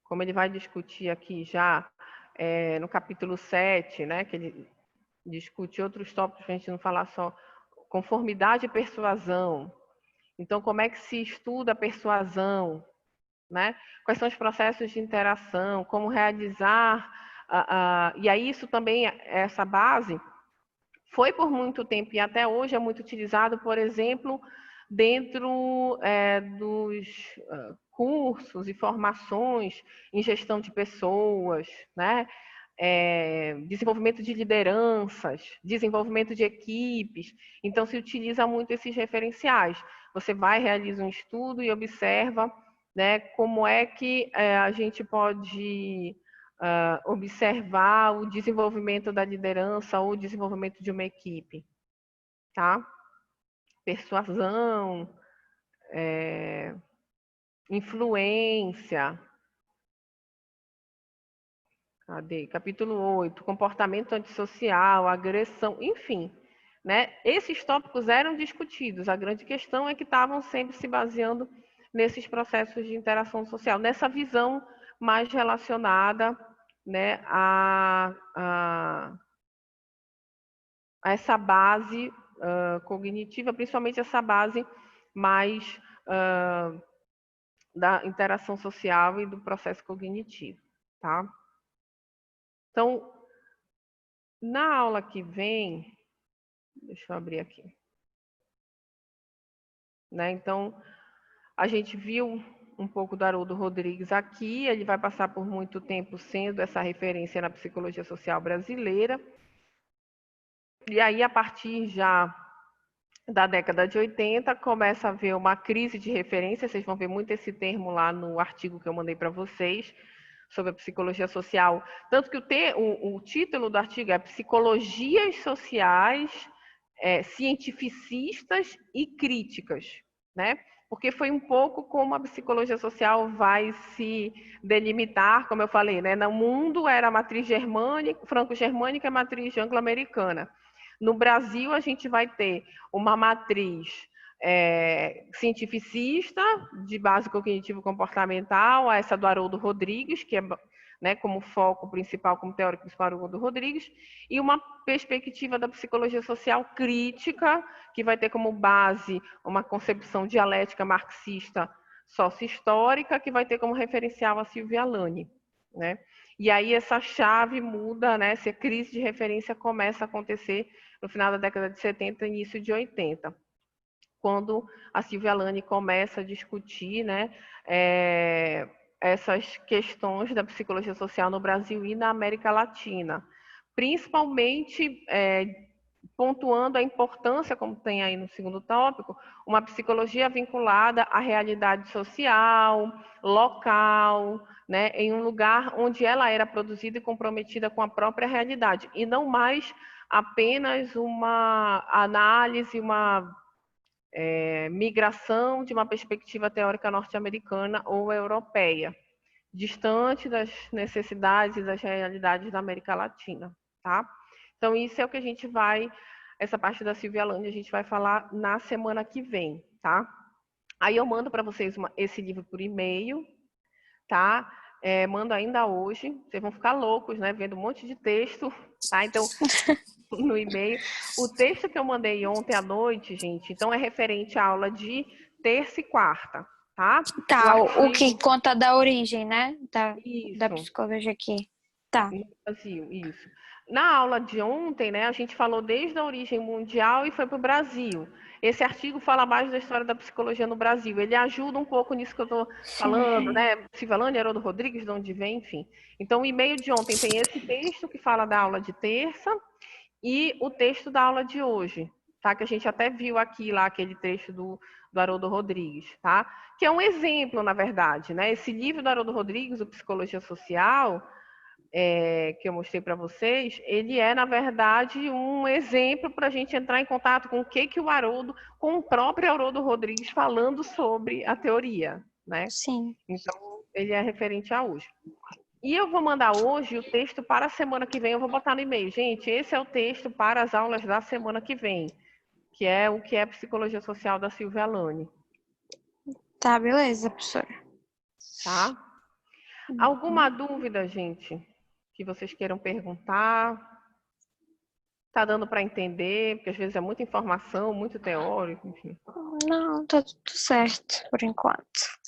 [SPEAKER 1] Como ele vai discutir aqui já no capítulo 7, né, que ele discute outros tópicos, para a gente não falar só conformidade e persuasão. Então, como é que se estuda a persuasão? Né? Quais são os processos de interação? Como realizar? E aí isso também, essa base, foi por muito tempo e até hoje é muito utilizado, por exemplo, dentro dos cursos e formações em gestão de pessoas, né? Desenvolvimento de lideranças, desenvolvimento de equipes. Então, se utiliza muito esses referenciais. Você vai, realiza um estudo e observa, né, como é que a gente pode observar o desenvolvimento da liderança ou o desenvolvimento de uma equipe. Tá? Persuasão, influência. Cadê? Capítulo 8, comportamento antissocial, agressão, enfim. Né? Esses tópicos eram discutidos. A grande questão é que estavam sempre se baseando nesses processos de interação social, nessa visão mais relacionada, né, a essa base cognitiva, principalmente essa base mais da interação social e do processo cognitivo. Tá? Então, na aula que vem, deixa eu abrir aqui. Né? Então, a gente viu um pouco do Haroldo Rodrigues aqui, ele vai passar por muito tempo sendo essa referência na psicologia social brasileira. E aí, a partir já da década de 80, começa a haver uma crise de referência, vocês vão ver muito esse termo lá no artigo que eu mandei para vocês, sobre a psicologia social. Tanto que o título do artigo é Psicologias Sociais, Cientificistas e Críticas, né? Porque foi um pouco como a psicologia social vai se delimitar, como eu falei, né? No mundo era a matriz germânica, franco-germânica e a matriz anglo-americana. No Brasil, a gente vai ter uma matriz cientificista, de base cognitivo-comportamental, essa do Haroldo Rodrigues, que é, né, como foco principal, como teórico principal, Haroldo Rodrigues, e uma perspectiva da psicologia social crítica, que vai ter como base uma concepção dialética marxista sócio-histórica, que vai ter como referencial a Silvia Lani. Né? E aí essa chave muda, né? Essa crise de referência começa a acontecer no final da década de 70, início de 80, quando a Silvia Lani começa a discutir, né, essas questões da psicologia social no Brasil e na América Latina, principalmente pontuando a importância, como tem aí no segundo tópico, uma psicologia vinculada à realidade social, local, né, em um lugar onde ela era produzida e comprometida com a própria realidade, e não mais apenas uma análise, uma migração de uma perspectiva teórica norte-americana ou europeia, distante das necessidades e das realidades da América Latina, tá? Então, isso é o que a gente vai, essa parte da Silvia Landi, a gente vai falar na semana que vem, tá? Aí eu mando para vocês esse livro por e-mail, tá? Mando ainda hoje, vocês vão ficar loucos, né? Vendo um monte de texto, tá? Então, no e-mail. O texto que eu mandei ontem à noite, gente, então é referente à aula de terça e quarta, tá?
[SPEAKER 2] Tá, o que conta da origem, né? Da
[SPEAKER 1] Isso.
[SPEAKER 2] psicologia aqui. Tá.
[SPEAKER 1] No Brasil, isso. Na aula de ontem, né, a gente falou desde a origem mundial e foi para o Brasil. Esse artigo fala mais da história da psicologia no Brasil. Ele ajuda um pouco nisso que eu estou falando, né? Silvia Landi, Haroldo Rodrigues, de onde vem, enfim. Então, o e-mail de ontem tem esse texto que fala da aula de terça e o texto da aula de hoje, tá? Que a gente até viu aqui lá aquele texto do Haroldo Rodrigues, tá? Que é um exemplo, na verdade, né? Esse livro do Haroldo Rodrigues, o Psicologia Social, que eu mostrei para vocês, ele é, na verdade, um exemplo para a gente entrar em contato com com o próprio Haroldo Rodrigues falando sobre a teoria, né?
[SPEAKER 2] Sim.
[SPEAKER 1] Então, ele é referente a hoje. E eu vou mandar hoje o texto para a semana que vem, eu vou botar no e-mail. Gente, esse é o texto para as aulas da semana que vem, que é o que é Psicologia Social da Silvia Lani.
[SPEAKER 2] Tá, beleza, professora.
[SPEAKER 1] Tá? Alguma dúvida, gente, que vocês queiram perguntar? Tá dando para entender? Porque às vezes é muita informação, muito teórico, enfim.
[SPEAKER 2] Não, tá tudo certo, por enquanto.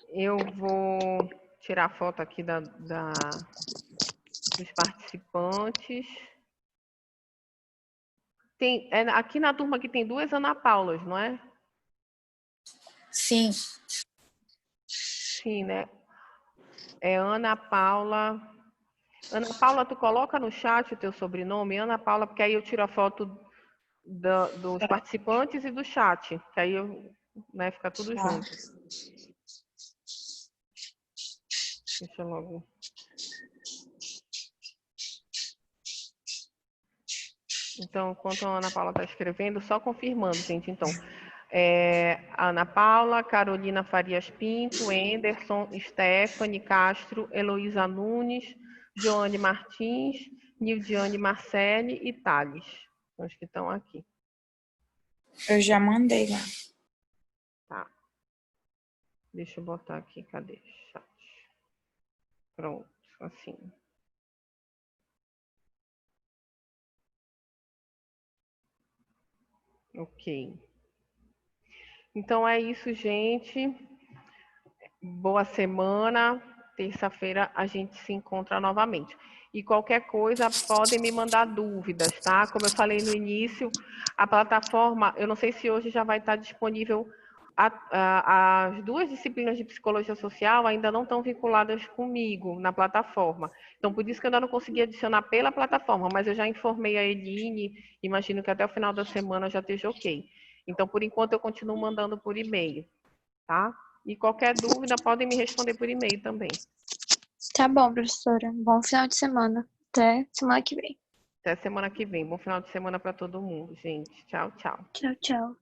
[SPEAKER 1] Eu vou tirar a foto aqui dos participantes. Aqui na turma que tem 2 Ana Paulas, não é?
[SPEAKER 3] Sim.
[SPEAKER 1] Sim, né? É Ana Paula. Ana Paula, tu coloca no chat o teu sobrenome, Ana Paula, porque aí eu tiro a foto dos participantes e do chat, que aí né, fica tudo junto. Deixa eu logo. Então, enquanto a Ana Paula está escrevendo, só confirmando, gente. Então, Ana Paula, Carolina Farias Pinto, Anderson, Stephanie Castro, Heloísa Nunes, Joane Martins, Nildiane Marcelli e Thales. São os que estão aqui.
[SPEAKER 3] Eu já mandei lá.
[SPEAKER 1] Tá. Deixa eu botar aqui, cadê? Chat. Pronto, assim. Ok. Então é isso, gente. Boa semana. Terça-feira a gente se encontra novamente. E qualquer coisa, podem me mandar dúvidas, tá? Como eu falei no início, a plataforma, eu não sei se hoje já vai estar disponível. As 2 disciplinas de psicologia social ainda não estão vinculadas comigo na plataforma. Então, por isso que eu ainda não consegui adicionar pela plataforma, mas eu já informei a Eline, imagino que até o final da semana já esteja ok. Então, por enquanto, eu continuo mandando por e-mail, tá? E qualquer dúvida, podem me responder por e-mail também.
[SPEAKER 2] Tá bom, professora. Bom final de semana. Até semana que vem.
[SPEAKER 1] Até semana que vem. Bom final de semana para todo mundo, gente. Tchau, tchau.
[SPEAKER 2] Tchau, tchau.